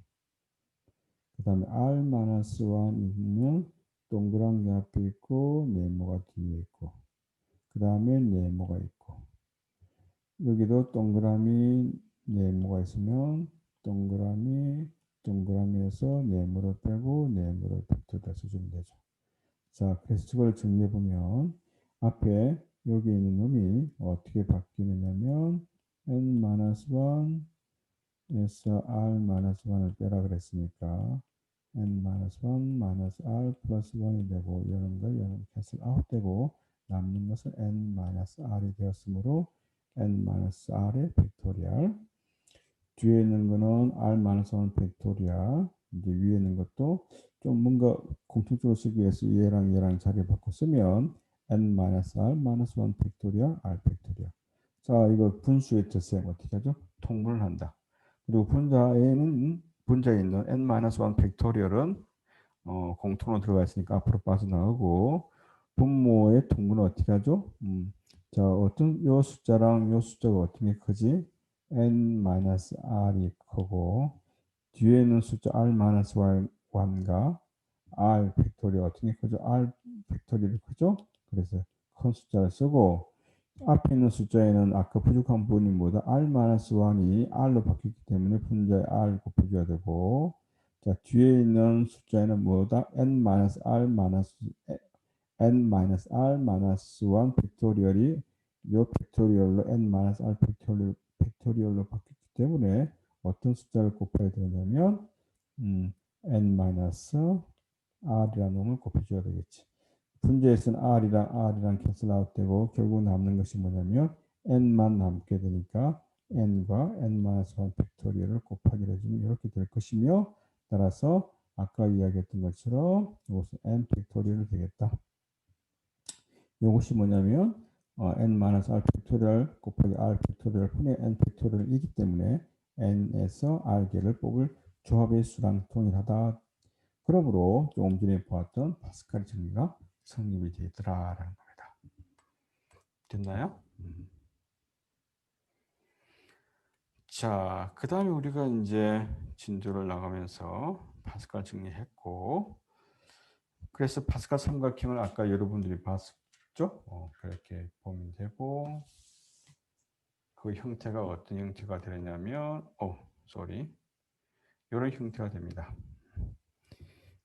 [SPEAKER 1] 그 다음에 r-1이면 동그란 게 앞에 있고 네모가 뒤에 있고 그 다음에 네모가 있고 여기도 동그라미 네모가 있으면 동그라미에서 네모를 빼고 네모를 팩토리얼 써주면 되죠. 자, 그래서 저걸 정리해 보면 앞에 여기 있는 놈이 어떻게 바뀌느냐면 n-1에서 r-1을 빼라 그랬으니까 n-1 r 플러스 1이 되고 이런 거 이런 캔슬 아웃 되고 남는 것은 n-r이 되었으므로 n-r의 팩토리얼 뒤에 있는 거는 r-1 팩토리얼 이제 위에 있는 것도 좀 뭔가 공통적으로 쓰기 위해서 얘랑 자리 바꿔 쓰면 n-r-1 팩토리얼 r 팩토리얼 자 이거 분수의特셈 어떻게 하죠? 통분을 한다. 그리고 분자에 있는 n-1 팩토리얼은 공통으로 들어가 있으니까 앞으로 빠져나가고 분모의 통분은 어떻게 하죠? 자 어떤 요 숫자랑 요 숫자가 어떻게 크지? n-r이 크고 뒤에 있는 숫자 r-1과 R 팩토리얼 어떻게 크죠? R 팩토리얼이 크죠? 그래서 큰 숫자를 쓰고 앞에 있는 숫자에는 아까 부족한 부분이 뭐다? R-1이 R로 바뀌기 때문에 분자에 R 곱해줘야 되고 자 뒤에 있는 숫자에는 뭐다? N-R N-R-1 팩토리얼이 요 팩토리얼로 N-R 팩토리얼로 바뀌기 때문에 어떤 숫자를 곱해야 되냐면 N-R이라는 놈을 곱해줘야 되겠지. 분자에서는 R이랑 캔슬 아웃되고 결국 남는 것이 뭐냐면 N만 남게 되니까 N과 N-1 팩토리얼을 곱하기를 해주면 이렇게 될 것이며 따라서 아까 이야기했던 것처럼 이것은 N 팩토리얼이 되겠다. 이것이 뭐냐면 N-R 팩토리얼 곱하기 R 팩토리얼 분의 N 팩토리얼이기 때문에 N에서 R개를 뽑을 조합의 수랑 동일하다. 그러므로 조금 전에 보았던 파스칼 정리가 성립이 되더라라는 겁니다. 됐나요? 자, 그 다음에 우리가 이제 진도를 나가면서 파스칼 정리했고, 그래서 파스칼 삼각형을 아까 여러분들이 봤죠? 그렇게 보면 되고, 그 형태가 어떤 형태가 되느냐면, 이런 형태가 됩니다.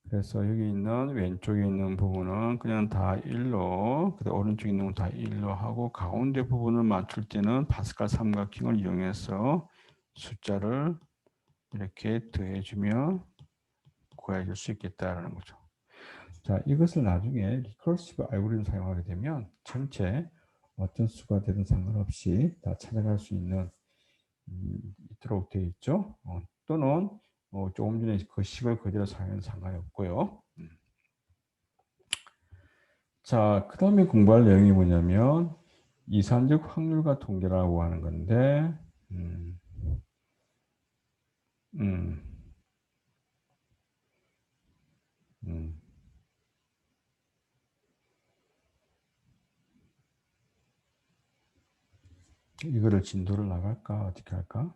[SPEAKER 1] 그래서 여기 있는 왼쪽에 있는 부분은 그냥 다 1로, 그다음 오른쪽에 있는 건 다 1로 하고 가운데 부분을 맞출 때는 파스칼 삼각형을 이용해서 숫자를 이렇게 더해주면 구해줄 수 있겠다라는 거죠. 자, 이것을 나중에 리커시브 알고리즘 사용하게 되면 전체 어떤 수가 되든 상관없이 다 찾아갈 수 있는 있도록 되어 있죠. 또는 조금 전에 그 식을 그대로 사용해도 상관이 없고요. 자, 그 다음에 공부할 내용이 뭐냐면 이산적 확률과 통계라고 하는 건데 음, 음, 음. 이거를 진도를 나갈까 어떻게 할까?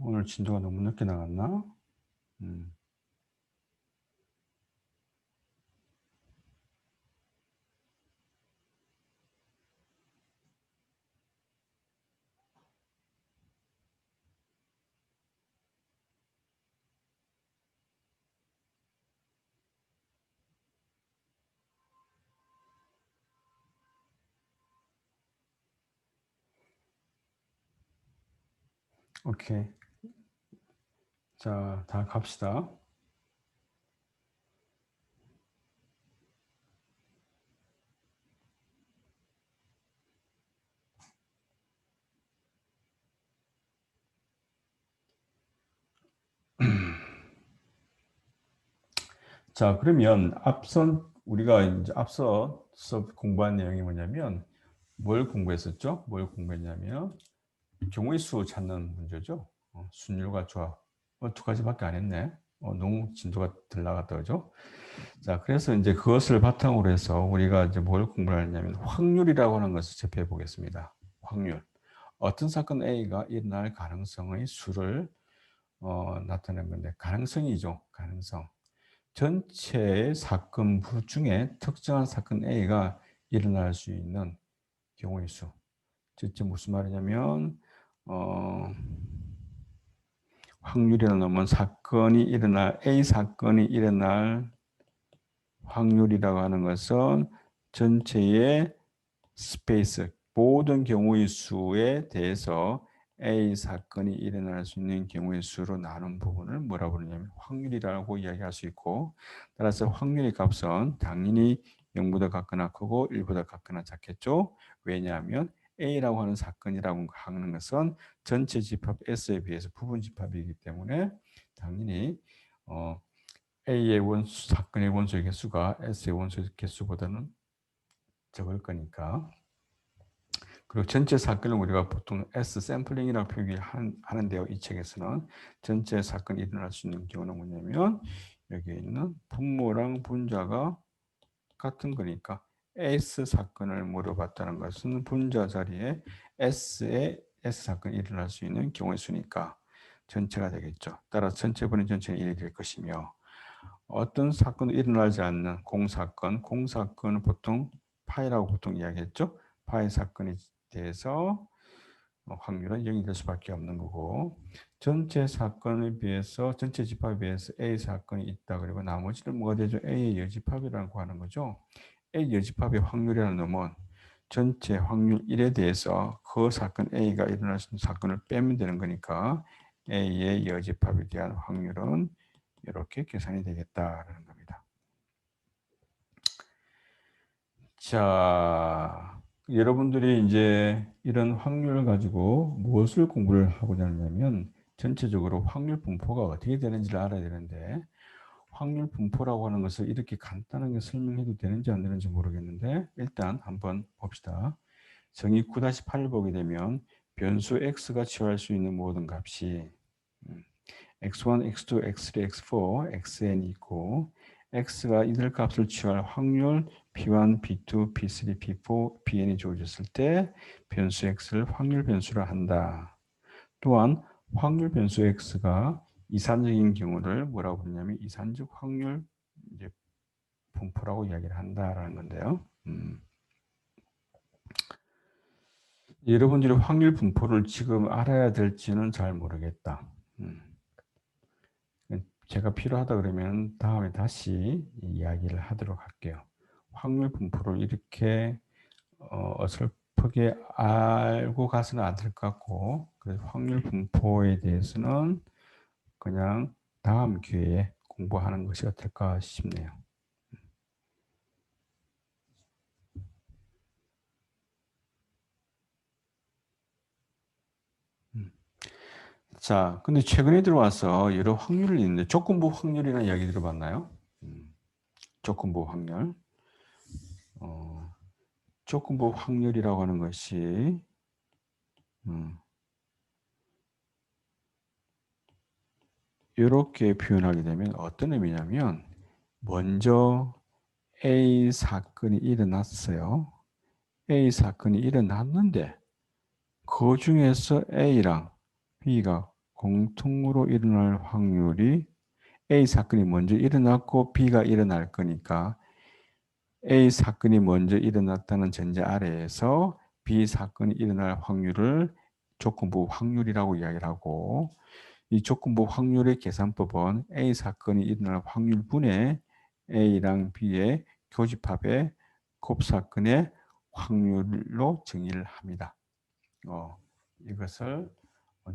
[SPEAKER 1] 오늘 진도가 너무 늦게 나갔나? 음. 오케이. 자, 다 갑시다. 자, 그러면 우리가 이제 앞서 수업 공부한 내용이 뭐냐면 뭘 공부했었죠? 뭘 공부했냐면 경우의 수 찾는 문제죠. 순율과 조합. 두 가지밖에 안 했네. 너무 진도가 덜 나갔다 그죠? 자, 그래서 이제 그것을 바탕으로 해서 우리가 이제 뭘 공부를 하냐면 확률이라고 하는 것을 접해 보겠습니다. 확률. 어떤 사건 A가 일어날 가능성의 수를 나타낸 건데 가능성이죠. 가능성. 전체 사건부 중에 특정한 사건 A가 일어날 수 있는 경우의 수. 즉 무슨 말이냐면 확률이라는 놈은 A 사건이 일어날 확률이라고 하는 것은 전체의 스페이스, 모든 경우의 수에 대해서 A 사건이 일어날 수 있는 경우의 수로 나눈 부분을 뭐라고 부르냐면 확률이라고 이야기할 수 있고, 따라서 확률의 값은 당연히 0보다 같거나 크고 1보다 같거나 작겠죠. 왜냐하면 A라고 하는 사건이라고 하는 것은 전체 집합 S에 비해서 부분 집합이기 때문에 당연히 A의 원수, 사건의 원소의 개수가 S의 원소의 개수보다는 적을 거니까. 그리고 전체 사건을 우리가 보통 S 샘플링이라고 표기하는데요. 이 책에서는 전체 사건이 일어날 수 있는 경우는 뭐냐면 여기에 있는 분모랑 분자가 같은 거니까 S 사건을 물어봤다는 것은 분자 자리에 S의
[SPEAKER 2] S 사건이 일어날 수 있는 경우의 수니까 전체가 되겠죠. 따라서 전체 분의 전체는 1이 될 것이며 어떤 사건도 일어나지 않는 공사건은 보통 파이라고 보통 이야기했죠. 파이 사건에 대해서 확률은 0이 될 수밖에 없는 거고 전체 사건에 비해서 전체 집합에 비해서 A 사건이 있다. 그리고 나머지는 뭐가 되죠? A의 여집합이라고 하는 거죠. A 여집합의 확률이라는 놈은 전체 확률 1에 대해서 그 사건 A가 일어날 수 있는 사건을 빼면 되는 거니까 A의 여집합에 대한 확률은 이렇게 계산이 되겠다라는 겁니다. 자, 여러분들이 이제 이런 확률을 가지고 무엇을 공부를 하고자 하냐면 전체적으로 확률 분포가 어떻게 되는지를 알아야 되는데 확률 분포라고 하는 것을 이렇게 간단하게 설명해도 되는지 안 되는지 모르겠는데 일단 한번 봅시다. 정의 9-8을 보게 되면 변수 x가 취할 수 있는 모든 값이 x1, x2, x3, x4, xn이 있고 x가 이들 값을 취할 확률 p1, p2, p3, p4, pn이 주어졌을 때 변수 x를 확률 변수라 한다. 또한 확률 변수 x가 이산적인 경우를 뭐라고 부르냐면 이산적 확률 이제 분포라고 이야기를 한다라는 건데요. 여러분들이 확률 분포를 지금 알아야 될지는 잘 모르겠다. 제가 필요하다 그러면 다음에 다시 이야기를 하도록 할게요. 확률 분포를 이렇게 어설프게 알고 가서는 안 될 것 같고 그래서 확률 분포에 대해서는 그냥 다음 기회에 공부하는 것이 어떨까 싶네요. 자, 근데 최근에 들어와서 여러 확률이 있는데 조건부 확률이라는 이야기 들어봤나요? 조건부 확률. 조건부 확률이라고 하는 것이 이렇게 표현하게 되면 어떤 의미냐면 먼저 A 사건이 일어났어요. A 사건이 일어났는데 그 중에서 A랑 B가 공통으로 일어날 확률이 A 사건이 먼저 일어났고 B가 일어날 거니까 A 사건이 먼저 일어났다는 전제 아래에서 B 사건이 일어날 확률을 조건부 확률이라고 이야기를 하고 이 조건부 확률의 계산법은 A 사건이 일어날 확률분의 A랑 B의 교집합의 곱사건의 확률로 정의를 합니다. 이것을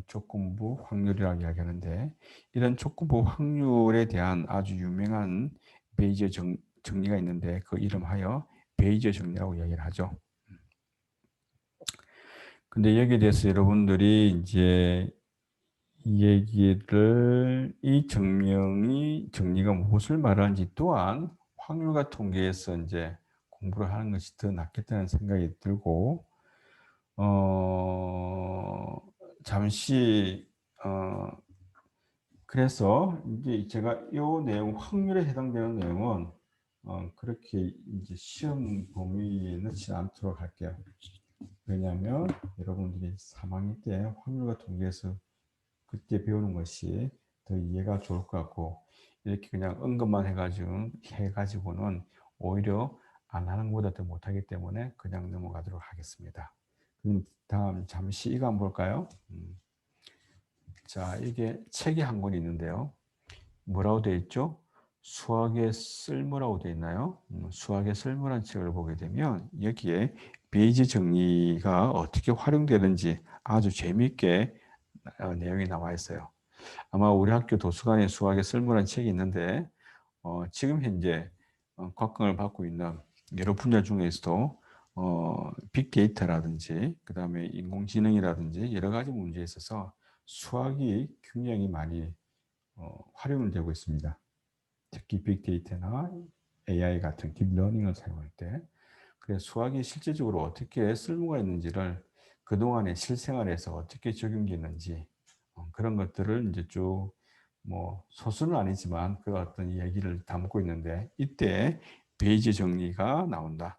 [SPEAKER 2] 조건부 확률이라고 이야기하는데 이런 조건부 확률에 대한 아주 유명한 베이저 정리가 있는데 그 이름하여 베이저 정리라고 이야기를 하죠. 근데 여기에 대해서 여러분들이 이제 이 얘기를 이 정리가 무엇을 말하는지 또한 확률과 통계에서 이제 공부를 하는 것이 더 낫겠다는 생각이 들고 잠시 그래서 이제 제가 이 내용 확률에 해당되는 내용은 그렇게 이제 시험 범위에 넣지 않도록 할게요. 왜냐하면 여러분들이 3학년 때 확률과 통계에서 그때 배우는 것이 더 이해가 좋을 것 같고 이렇게 그냥 언급만 해가지고는 오히려 안 하는 것보다 더 못하기 때문에 그냥 넘어가도록 하겠습니다. 그럼 다음 잠시 이거 한번 볼까요? 자, 이게 책이 한 권이 있는데요. 뭐라고 되어 있죠? 수학의 쓸모라고 되어 있나요? 수학의 쓸모란 책을 보게 되면 여기에 베이지 정리가 어떻게 활용되는지 아주 재미있게 내용이 나와 있어요. 아마 우리 학교 도서관에 수학의 쓸모라는 책이 있는데 지금 현재 곽강을 받고 있는 여러 분야 중에서도 빅데이터라든지 그 다음에 인공지능이라든지 여러 가지 문제에 있어서 수학이 굉장히 많이 활용을 되고 있습니다. 특히 빅데이터나 AI 같은 딥러닝을 사용할 때 그래서 수학이 실제적으로 어떻게 쓸모가 있는지를 그동안의 실생활에서 어떻게 적용됐는지 그런 것들을 이제 쭉 뭐 소수는 아니지만 그 어떤 이야기를 담고 있는데 이때 베이지 정리가 나온다.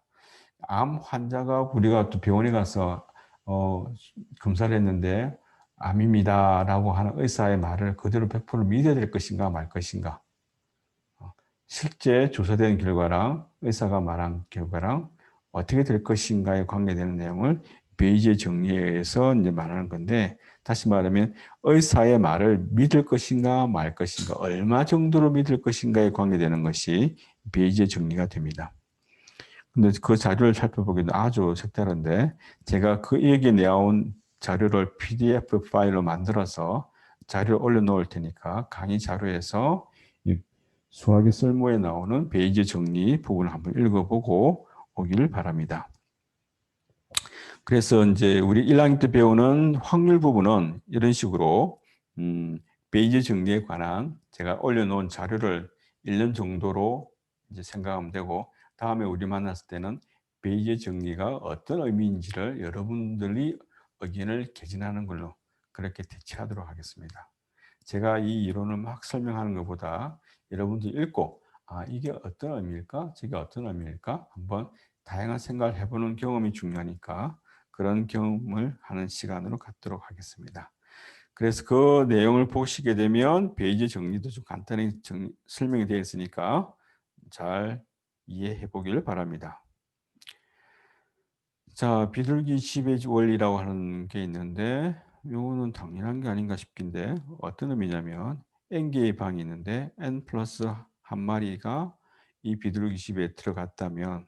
[SPEAKER 2] 암 환자가 우리가 또 병원에 가서 검사를 했는데 암입니다라고 하는 의사의 말을 그대로 100% 믿어야 될 것인가 말 것인가. 실제 조사된 결과랑 의사가 말한 결과랑 어떻게 될 것인가에 관계되는 내용을 베이지의 정리에 의해서 이제 말하는 건데, 다시 말하면 의사의 말을 믿을 것인가 말 것인가, 얼마 정도로 믿을 것인가에 관계되는 것이 베이지의 정리가 됩니다. 근데 그 자료를 살펴보기는 아주 색다른데, 제가 그 얘기 내온 자료를 PDF 파일로 만들어서 자료를 올려놓을 테니까 강의 자료에서 수학의 쓸모에 나오는 베이지 정리 부분을 한번 읽어보고 오기를 바랍니다. 그래서 이제 우리 1학년 때 배우는 확률 부분은 이런 식으로 베이지 정리에 관한 제가 올려놓은 자료를 1년 정도로 이제 생각하면 되고, 다음에 우리 만났을 때는 베이지 정리가 어떤 의미인지를 여러분들이 의견을 개진하는 걸로 그렇게 대체하도록 하겠습니다. 제가 이 이론을 막 설명하는 것보다 여러분들이 읽고 이게 어떤 의미일까? 저게 어떤 의미일까? 한번 다양한 생각을 해보는 경험이 중요하니까 그런 경험을 하는 시간으로 갖도록 하겠습니다. 그래서 그 내용을 보시게 되면 페이지 정리도 좀 간단히 설명이 되어 있으니까 잘 이해해 보기를 바랍니다. 자, 비둘기 집의 원리라고 하는 게 있는데 이거는 당연한 게 아닌가 싶긴데, 어떤 의미냐면 n개의 방이 있는데 n 플러스 한 마리가 이 비둘기 집에 들어갔다면,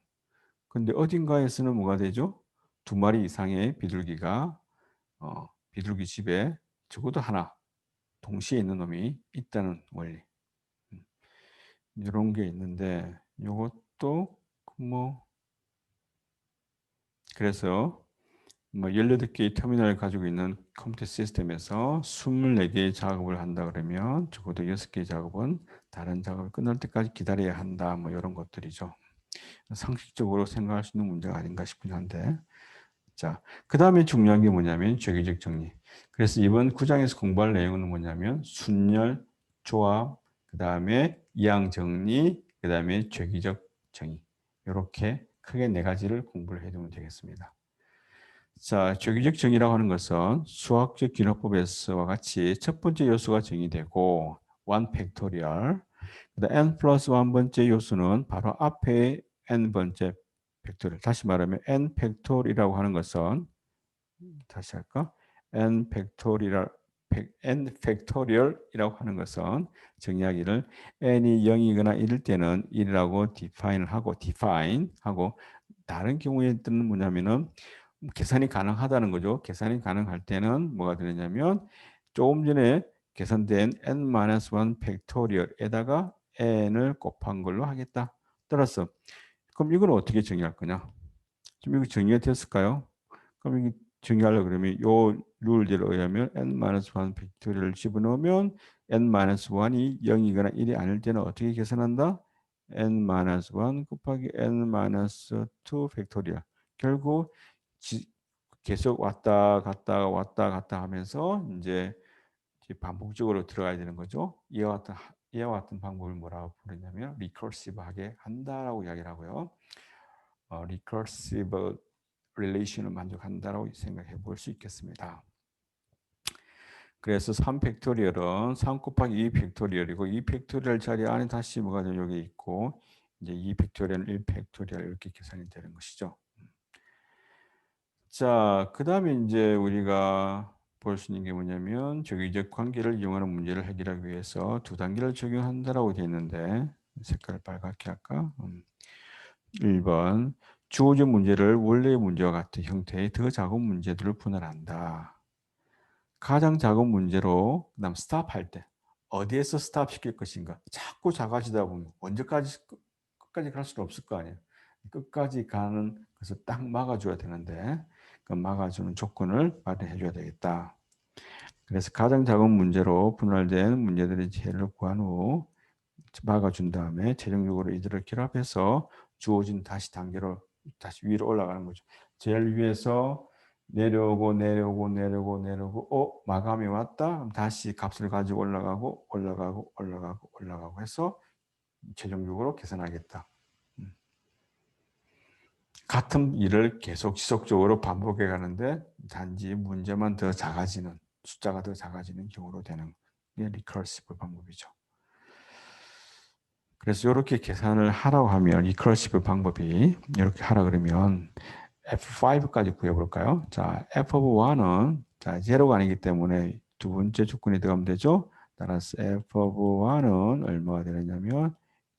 [SPEAKER 2] 근데 어딘가에서는 뭐가 되죠? 두 마리 이상의 비둘기가 비둘기 집에 적어도 하나 동시에 있는 놈이 있다는 원리. 이런 게 있는데 이것도 뭐 그래서 18개의 터미널을 가지고 있는 컴퓨터 시스템에서 24개의 작업을 한다 그러면 적어도 6개의 작업은 다른 작업을 끝날 때까지 기다려야 한다. 뭐 이런 것들이죠. 상식적으로 생각할 수 있는 문제가 아닌가 싶긴 한데, 자, 그 다음에 중요한 게 뭐냐면 죄기적 정리. 그래서 이번 9장에서 공부할 내용은 뭐냐면 순열, 조합, 그 다음에 이항 정리, 그 다음에 죄기적 정의. 이렇게 크게 4가지를 공부를 해두면 되겠습니다. 자, 죄기적 정의라고 하는 것은 수학적 기록법에서와 같이 첫 번째 요소가 정의되고 1 팩토리얼, 그다음 n 플러스 1번째 요소는 바로 앞에 n번째 팩토리얼. 다시 말하면 n 팩토리라고 하는 것은, 다시 할까? n 팩토리얼이라고 하는 것은 정의하기를 n이 0이거나 1일 때는 1이라고 define 하고, 다른 경우에 뜨는 뭐냐면은 계산이 가능하다는 거죠. 계산이 가능할 때는 뭐가 되느냐면 조금 전에 계산된 n-1 팩토리얼에다가 n을 곱한 걸로 하겠다. 따라서 그럼 이걸 어떻게 정의할 거냐? 좀 이거 정의가 됐을까요? 그럼 이게 정의하려고 그러면 요 룰대로 의하면 n-1 팩토리얼을 집어넣으면 n-1이 0이거나 1이 아닐 때는 어떻게 계산한다? n-1 곱하기 n-2 팩토리얼. 결국 계속 왔다 갔다 왔다 갔다 하면서 이제 반복적으로 들어가야 되는 거죠. 이와 같은 방법을 뭐라고 부르냐면 리커시브하게 한다라고 이야기를 하고요. 리커시브 릴레이션을 만족한다라고 생각해 볼 수 있겠습니다. 그래서 3 팩토리얼은 3 곱하기 2 팩토리얼이고, 2 팩토리얼 자리 안에 다시 뭐가 여기 있고, 이제 2 팩토리얼, 1 팩토리얼 이렇게 계산이 되는 것이죠. 자, 그 다음에 이제 우리가 볼 수 있는 게 뭐냐면 적의적 관계를 이용하는 문제를 해결하기 위해서 2단계를 적용한다라고 되어 있는데, 색깔을 빨갛게 할까? 1번 주어진 문제를 원래의 문제와 같은 형태의 더 작은 문제들을 분할한다. 가장 작은 문제로, 그다음 스탑할 때 어디에서 스탑시킬 것인가. 자꾸 작아지다 보면 언제까지 끝까지 갈 수는 없을 거 아니에요. 끝까지 가는 것을 딱 막아줘야 되는데 그 막아주는 조건을 마련해 줘야 되겠다. 그래서 가장 작은 문제로 분할된 문제들의 제를 구한 후 막아준 다음에 최종적으로 이들을 결합해서 주어진 단계로 다시 위로 올라가는 거죠. 제일 위에서 내려오고 마감이 왔다. 그럼 다시 값을 가지고 올라가고 해서 최종적으로 계산하겠다. 같은 일을 계속 지속적으로 반복해 가는데 단지 문제만 더 작아지는, 숫자가 더 작아지는 경우로 되는 게 리커시브 방법이죠. 그래서 이렇게 계산을 하라고 하면 리커시브 방법이 이렇게 하라 그러면 F5까지 구해볼까요? 자, F of 1은 자, 제로가 아니기 때문에 두 번째 조건이 들어가면 되죠. 따라서 F of 1은 얼마가 되느냐면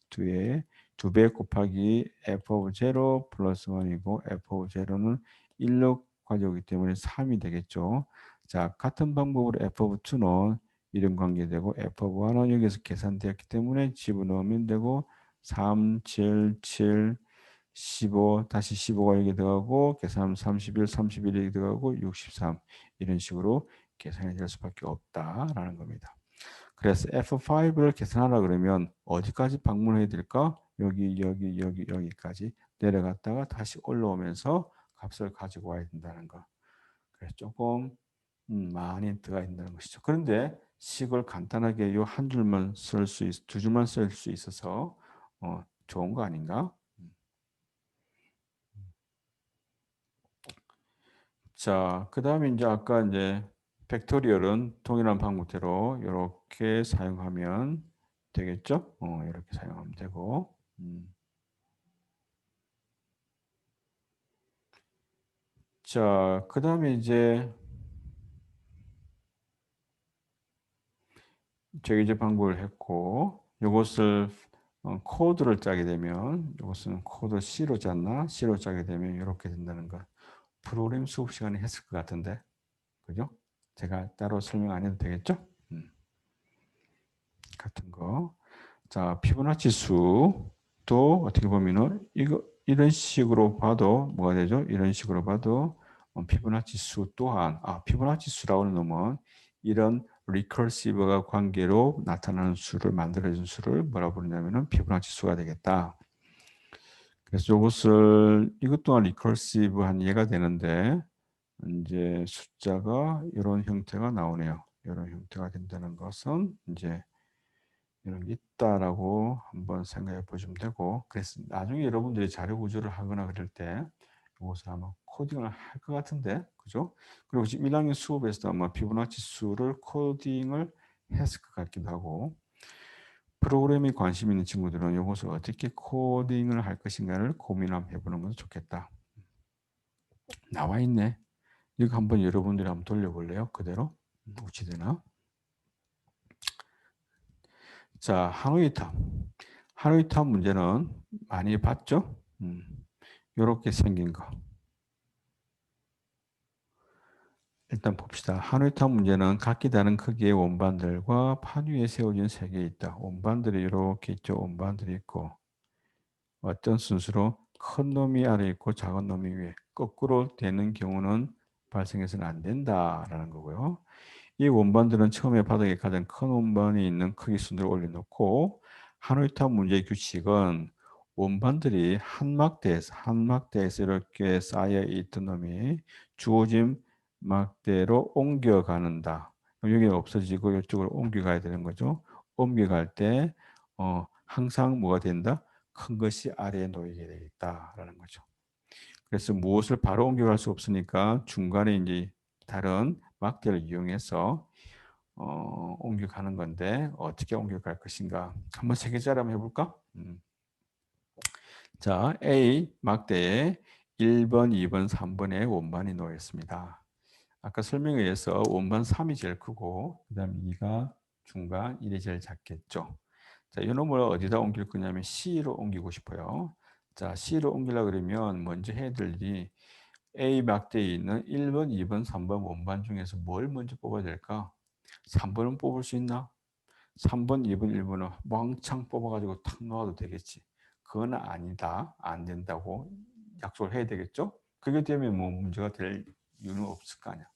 [SPEAKER 2] 2배 곱하기 F of 0 플러스 1이고 F of 0는 1로 가져오기 때문에 3이 되겠죠. 자, 같은 방법으로 F of 2는 이런 관계되고 F of 1은 여기서 계산되었기 때문에 집어넣으면 되고 3, 7, 7, 15 다시 15가 여기 들어가고 계산하면 31, 31이 여기 들어가고 63 이런 식으로 계산이 될 수밖에 없다라는 겁니다. 그래서 F5를 계산하라 그러면 어디까지 방문해야 될까? 여기까지 내려갔다가 다시 올라오면서 값을 가지고 와야 된다는 거. 그래서 조금 많이 들어가 있다는 것이죠. 그런데 식을 간단하게 요 한 줄만 쓸 수 있, 두 줄만 쓸 수 있어서 좋은 거 아닌가? 자, 그 다음에 이제 아까 이제 팩토리얼은 동일한 방법대로 이렇게 사용하면 되겠죠? 이렇게 사용하면 되고. 자, 그 다음에 이제 저기 이제 방법을 했고, 이것을 코드를 짜게 되면, 이것은 코드 C로 짰나? C로 짜게 되면 이렇게 된다는 거. 프로그램 수업 시간에 했을 것 같은데, 그죠? 제가 따로 설명 안 해도 되겠죠? 같은 거. 자, 피보나치 수도 어떻게 보면은 이런 식으로 봐도 뭐가 되죠? 이런 식으로 봐도 피보나치 수 또한 피보나치 수라고 하면 이런 리커시브가 관계로 나타나는 수를 만들어준 수를 뭐라 부르냐면은 피보나치 수가 되겠다. 그래서 이것 또한 리커시브한 예가 되는데 이제 숫자가 이런 형태가 나오네요. 이런 형태가 된다는 것은 이제 이런 게 있다라고 한번 생각해 보시면 되고, 그래서 나중에 여러분들이 자료 구조를 하거나 그럴 때 이것을 아마 코딩을 할 것 같은데, 그죠? 그리고 지금 1학년 수업에서도 아마 피보나치 수를 코딩을 했을 것 같기도 하고, 프로그램에 관심 있는 친구들은 이것을 어떻게 코딩을 할 것인가를 고민 한번 해보는 것도 좋겠다. 나와 있네. 이거 한번 여러분들이 한번 돌려볼래요? 그대로? 우치되나? 자, 하노이탑. 하노이탑 문제는 많이 봤죠? 이렇게 생긴 거. 일단 봅시다. 하노이탑 문제는 각기 다른 크기의 원반들과 판 위에 세워진 세 개 있다. 원반들이 이렇게 있죠. 원반들이 있고 어떤 순서로 큰 놈이 아래 있고 작은 놈이 위에 거꾸로 되는 경우는 발생해서는 안 된다라는 거고요. 이 원반들은 처음에 바닥에 가장 큰 원반이 있는 크기 순으로 올려놓고 하노이탑 문제의 규칙은 원반들이 한 막대에서 이렇게 쌓여 있던 놈이 주어진 막대로 옮겨가는다. 여기가 없어지고 이쪽으로 옮겨가야 되는 거죠. 옮겨갈 때 항상 뭐가 된다? 큰 것이 아래에 놓이게 되겠다라는 거죠. 그래서 무엇을 바로 옮겨갈 수 없으니까 중간에 이제 다른 막대를 이용해서 옮겨가는 건데 어떻게 옮겨갈 것인가? 한번 세 개짜리 한번 해볼까? 자, A 막대에 1번, 2번, 3번의 원반이 놓여 있습니다. 아까 설명에 의해서 원반 3이 제일 크고 그 다음에 2가 중간, 1이 제일 작겠죠. 자, 이놈을 어디다 옮길 거냐면 C로 옮기고 싶어요. 자, C로 옮기려고 그러면 먼저 해야 될 일이 A 막대에 있는 1번, 2번, 3번 원반 중에서 뭘 먼저 뽑아야 될까? 3번은 뽑을 수 있나? 3번, 2번, 1번은 왕창 뽑아가지고 탁 놓아도 되겠지. 그건 아니다. 안 된다고 약속을 해야 되겠죠? 그게 되면 뭐 문제가 될 이유는 없을 거 아니야.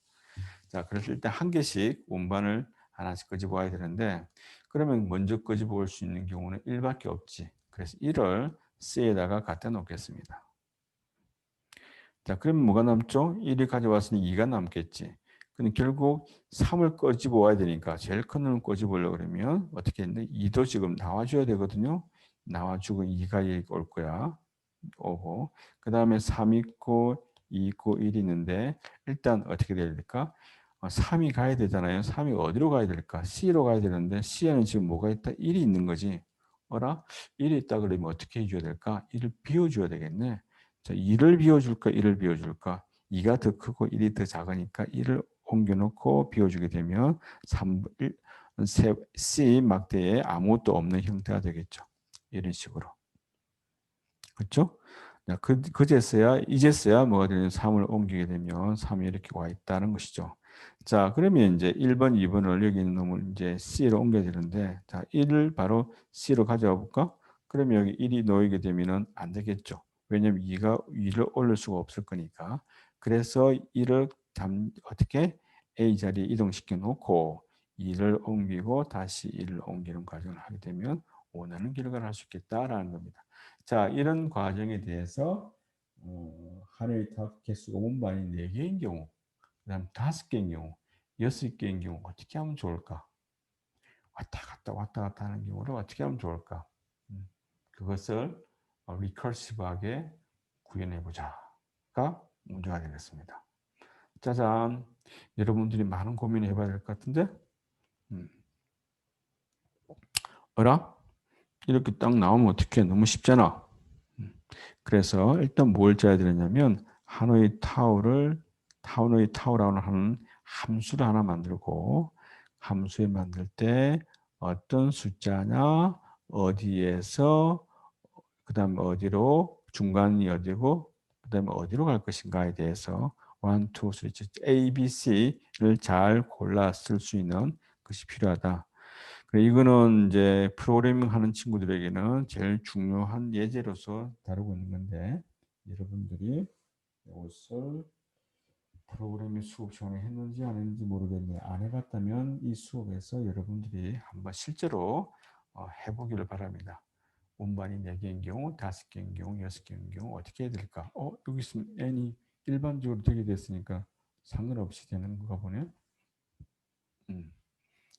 [SPEAKER 2] 자, 그래서 일단 한 개씩 원반을 하나씩 끄집어 와야 되는데, 그러면 먼저 끄집어 올 수 있는 경우는 1밖에 없지. 그래서 1을 C에다가 갖다 놓겠습니다. 자, 그러면 뭐가 남죠? 1이 가져왔으니 2가 남겠지. 근데 결국 3을 꺼집어 와야 되니까 제일 큰 놈을 꺼집어 오려고 그러면 어떻게 했는데 2도 지금 나와줘야 되거든요. 나와주고 2가 여기 올 거야. 오고 그 다음에 3 있고 2 있고 1 있는데 일단 어떻게 돼야 될까? 3이 가야 되잖아요. 3이 어디로 가야 될까? C로 가야 되는데 C에는 지금 뭐가 있다? 1이 있는 거지. 어라? 1이 있다 그러면 어떻게 해줘야 될까? 1을 비워줘야 되겠네. 자, 2를 비워줄까? 1을 비워줄까? 2가 더 크고 1이 더 작으니까 1을 옮겨놓고 비워주게 되면 3, 1, C 막대에 아무것도 없는 형태가 되겠죠. 이런 식으로. 그렇죠? 그제서야 이제서야 뭐가 되는 3을 옮기게 되면 3이 이렇게 와 있다는 것이죠. 자, 그러면 이제 1번, 2번을 여기 있는 놈을 이제 C로 옮겨야 되는데 자, 1을 바로 C로 가져와 볼까? 그러면 여기 1이 놓이게 되면은 안 되겠죠. 왜냐면 2가 위를 올릴 수가 없을 거니까. 그래서 1을 어떻게 A 자리에 이동시켜 놓고 2를 옮기고 다시 1을 옮기는 과정을 하게 되면 원하는 결과를 할 수 있겠다라는 겁니다. 자, 이런 과정에 대해서 하나의 타입 개수가 원반이 4개인 경우, 그 다음 5개인 경우, 6개인 경우 어떻게 하면 좋을까? 왔다 갔다 하는 경우를 어떻게 하면 좋을까? 그것을 리커시브하게 구현해 보자가 문제가 되겠습니다. 짜잔. 여러분들이 많은 고민을 해봐야 될 것 같은데 음. 어라? 이렇게 딱 나오면 어떻게 너무 쉽잖아. 그래서 일단 뭘 짜야 되느냐면 하노이 타우라고 하는 함수를 하나 만들고 함수에 만들 때 어떤 숫자냐 어디에서 그다음 어디로 중간이 어디고 그다음에 어디로 갈 것인가에 대해서 1, 2, 3, A, B, C를 잘 골라 쓸 수 있는 것이 필요하다. 이거는 이제 프로그래밍 하는 친구들에게는 제일 중요한 예제로서 다루고 있는 건데 여러분들이 이것을 프로그래밍 수업 시간에 했는지 안 했는지 모르겠네요. 안 해봤다면 이 수업에서 여러분들이 한번 실제로 해보기를 바랍니다. 운반이 4개인 경우, 5개인 경우, 6개인 경우 어떻게 해야 될까? 여기 있으면 n이 일반적으로 되게 됐으니까 상관없이 되는 거가 보네.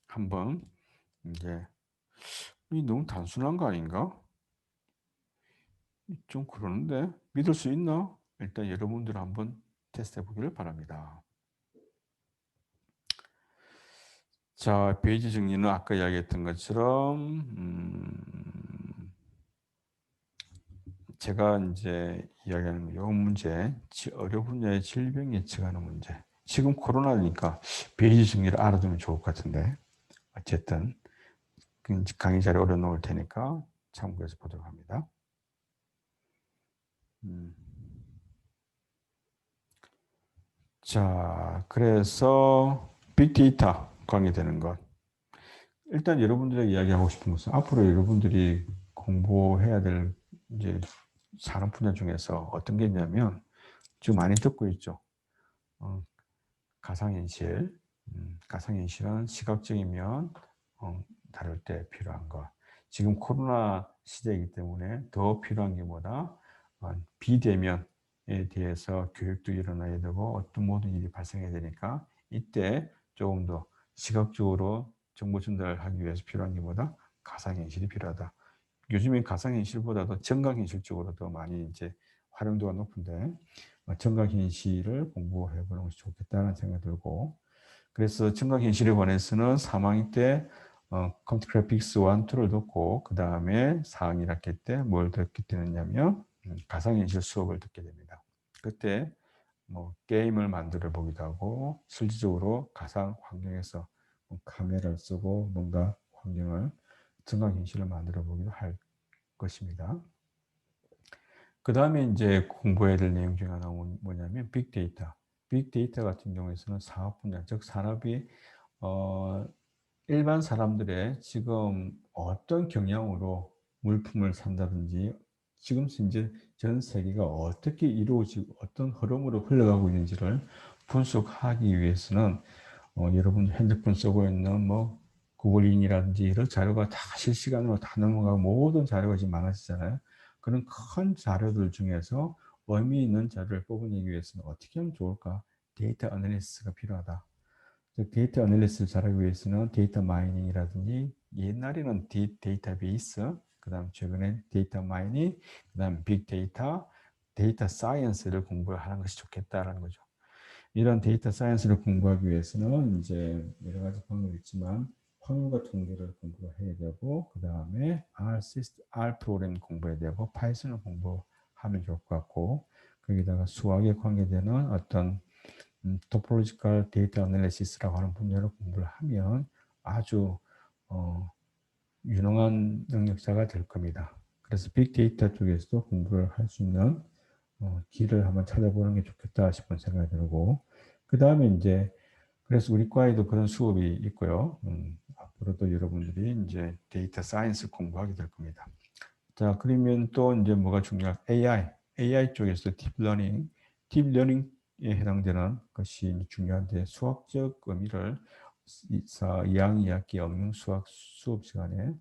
[SPEAKER 2] 한번 이제 이 너무 단순한 거 아닌가? 좀 그러는데 믿을 수 있나? 일단 여러분들 한번 테스트 해보기를 바랍니다. 자, 페이지 정리는 아까 이야기했던 것처럼 제가 이제 이야기하는 이 문제, 의료 분야의 질병 예측하는 문제. 지금 코로나니까 페이지 정리를 알아두면 좋을 것 같은데 어쨌든 강의 자료 올려놓을 테니까 참고해서 보도록 합니다. 자, 그래서 빅데이터 관계되는 것. 일단 여러분들에게 이야기하고 싶은 것은 앞으로 여러분들이 공부해야 될 이제 산업 분야 중에서 어떤 게 있냐면 지금 많이 듣고 있죠. 가상현실. 가상현실은 시각적이면 다룰 때 필요한 것. 지금 코로나 시대이기 때문에 더 필요한 게 뭐다? 비대면에 대해서 교육도 일어나야 되고 어떤 모든 일이 발생해야 되니까 이때 조금 더 시각적으로 정보 전달하기 위해서 필요한 게 뭐다? 가상현실이 필요하다. 요즘엔 가상현실보다도 정강현실 쪽으로 더 많이 이제 활용도가 높은데 정강현실을 공부해 보는 것이 좋겠다는 생각이 들고 그래서 정강현실에 관해서는 3학기 때 컴퓨터 그래픽스 1, 2를 듣고 그 다음에 4학년 1학기 때 뭘 듣게 되느냐면 가상현실 수업을 듣게 됩니다. 그때 뭐 게임을 만들어 보기도 하고 실질적으로 가상 환경에서 카메라를 쓰고 뭔가 환경을 증강현실을 만들어 보기도 할 것입니다. 그 다음에 이제 공부해야 될 내용 중에 하나가 뭐냐면 빅데이터. 빅데이터 같은 경우에서는 사업 분야, 즉 산업이 일반 사람들의 지금 어떤 경향으로 물품을 산다든지 지금 현재 전 세계가 어떻게 이루어지고 어떤 흐름으로 흘러가고 있는지를 분석하기 위해서는 여러분 핸드폰 쓰고 있는 뭐 구글링이라든지 이런 자료가 다 실시간으로 다 넘어가고 모든 자료가 지금 많아지잖아요. 그런 큰 자료들 중에서 의미 있는 자료를 뽑아내기 위해서는 어떻게 하면 좋을까? 데이터 애널리시스가 필요하다. 즉 데이터 애널리시스를 잘하기 위해서는 데이터 마이닝이라든지 옛날에는 데이터베이스, 그다음 최근에 데이터 마이닝, 그다음 빅데이터, 데이터 사이언스를 공부를 하는 것이 좋겠다라는 거죠. 이런 데이터 사이언스를 공부하기 위해서는 이제 여러 가지 방법이 있지만 확률과 통계를 공부를 해야 되고 그 다음에 R 프로그램 공부해야 되고 파이썬을 공부하면 좋을 것 같고 거기다가 수학에 관계되는 어떤 토폴로지컬 데이터 애널리시스라고 하는 분야를 공부를 하면 아주 유능한 능력자가 될 겁니다. 그래서 빅데이터 쪽에서도 공부를 할 수 있는 길을 한번 찾아보는 게 좋겠다 싶은 생각이 들고 그 다음에 이제 그래서 우리 과에도 그런 수업이 있고요. 앞으로도 여러분들이 이제 데이터 사이언스 공부하게 될 겁니다. 자, 그러면 또 이제 뭐가 중요할 AI 쪽에서 딥러닝에 해당되는 것이 중요한데 수학적 의미를 2학년 2학기 영영 수학 수업 시간에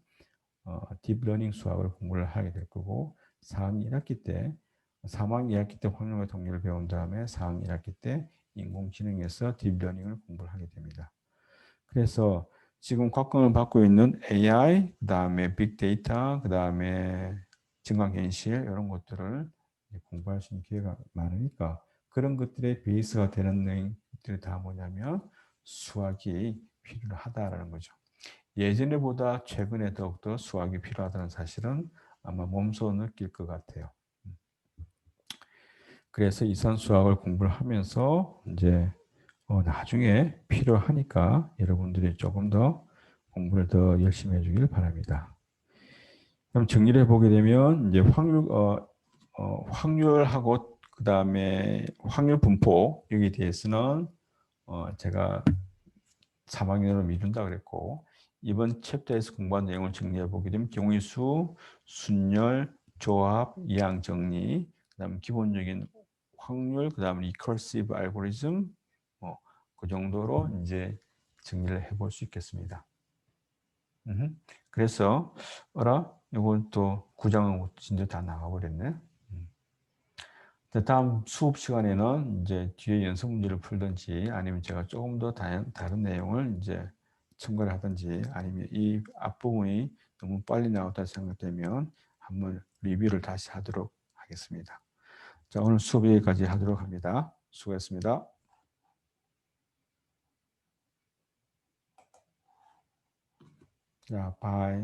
[SPEAKER 2] 딥러닝 수학을 공부를 하게 될 거고 4학년 1학기 때 3학년 2학기 때 확률과 통계를 배운 다음에 4학년 1학기 때 인공지능에서 딥러닝을 공부를 하게 됩니다. 그래서 지금 곽광을 받고 있는 AI, 그 다음에 빅데이터, 그 다음에 증강현실 이런 것들을 공부할 수 있는 기회가 많으니까 그런 것들의 베이스가 되는 것들이 다 뭐냐면 수학이 필요하다라는 거죠. 예전에보다 최근에 더욱더 수학이 필요하다는 사실은 아마 몸소 느낄 것 같아요. 그래서 이산 수학을 공부를 하면서 이제 나중에 필요하니까 여러분들이 조금 더 공부를 더 열심히 해주길 바랍니다. 그럼 정리를 해보게 되면 이제 확률하고 그 다음에 확률 분포 여기에 대해서는 제가 3학년으로 미룬다 그랬고 이번 챕터에서 공부한 내용을 정리해 보게 되면 경우의 수, 순열, 조합, 이항 정리, 그다음 기본적인 확률, 그다음 리커시브 알고리즘 그 정도로 이제 정리를 해볼 수 있겠습니다. 그래서 이건 또 구장하고 진짜 다 나와버렸네. 다음 수업 시간에는 이제 뒤에 연습 문제를 풀든지 아니면 제가 조금 더 다른 내용을 이제 첨가를 하든지 아니면 이 앞부분이 너무 빨리 나왔다 생각되면 한번 리뷰를 다시 하도록 하겠습니다. 자, 오늘 수업 여기까지 하도록 합니다. 수고했습니다. 자, 바이.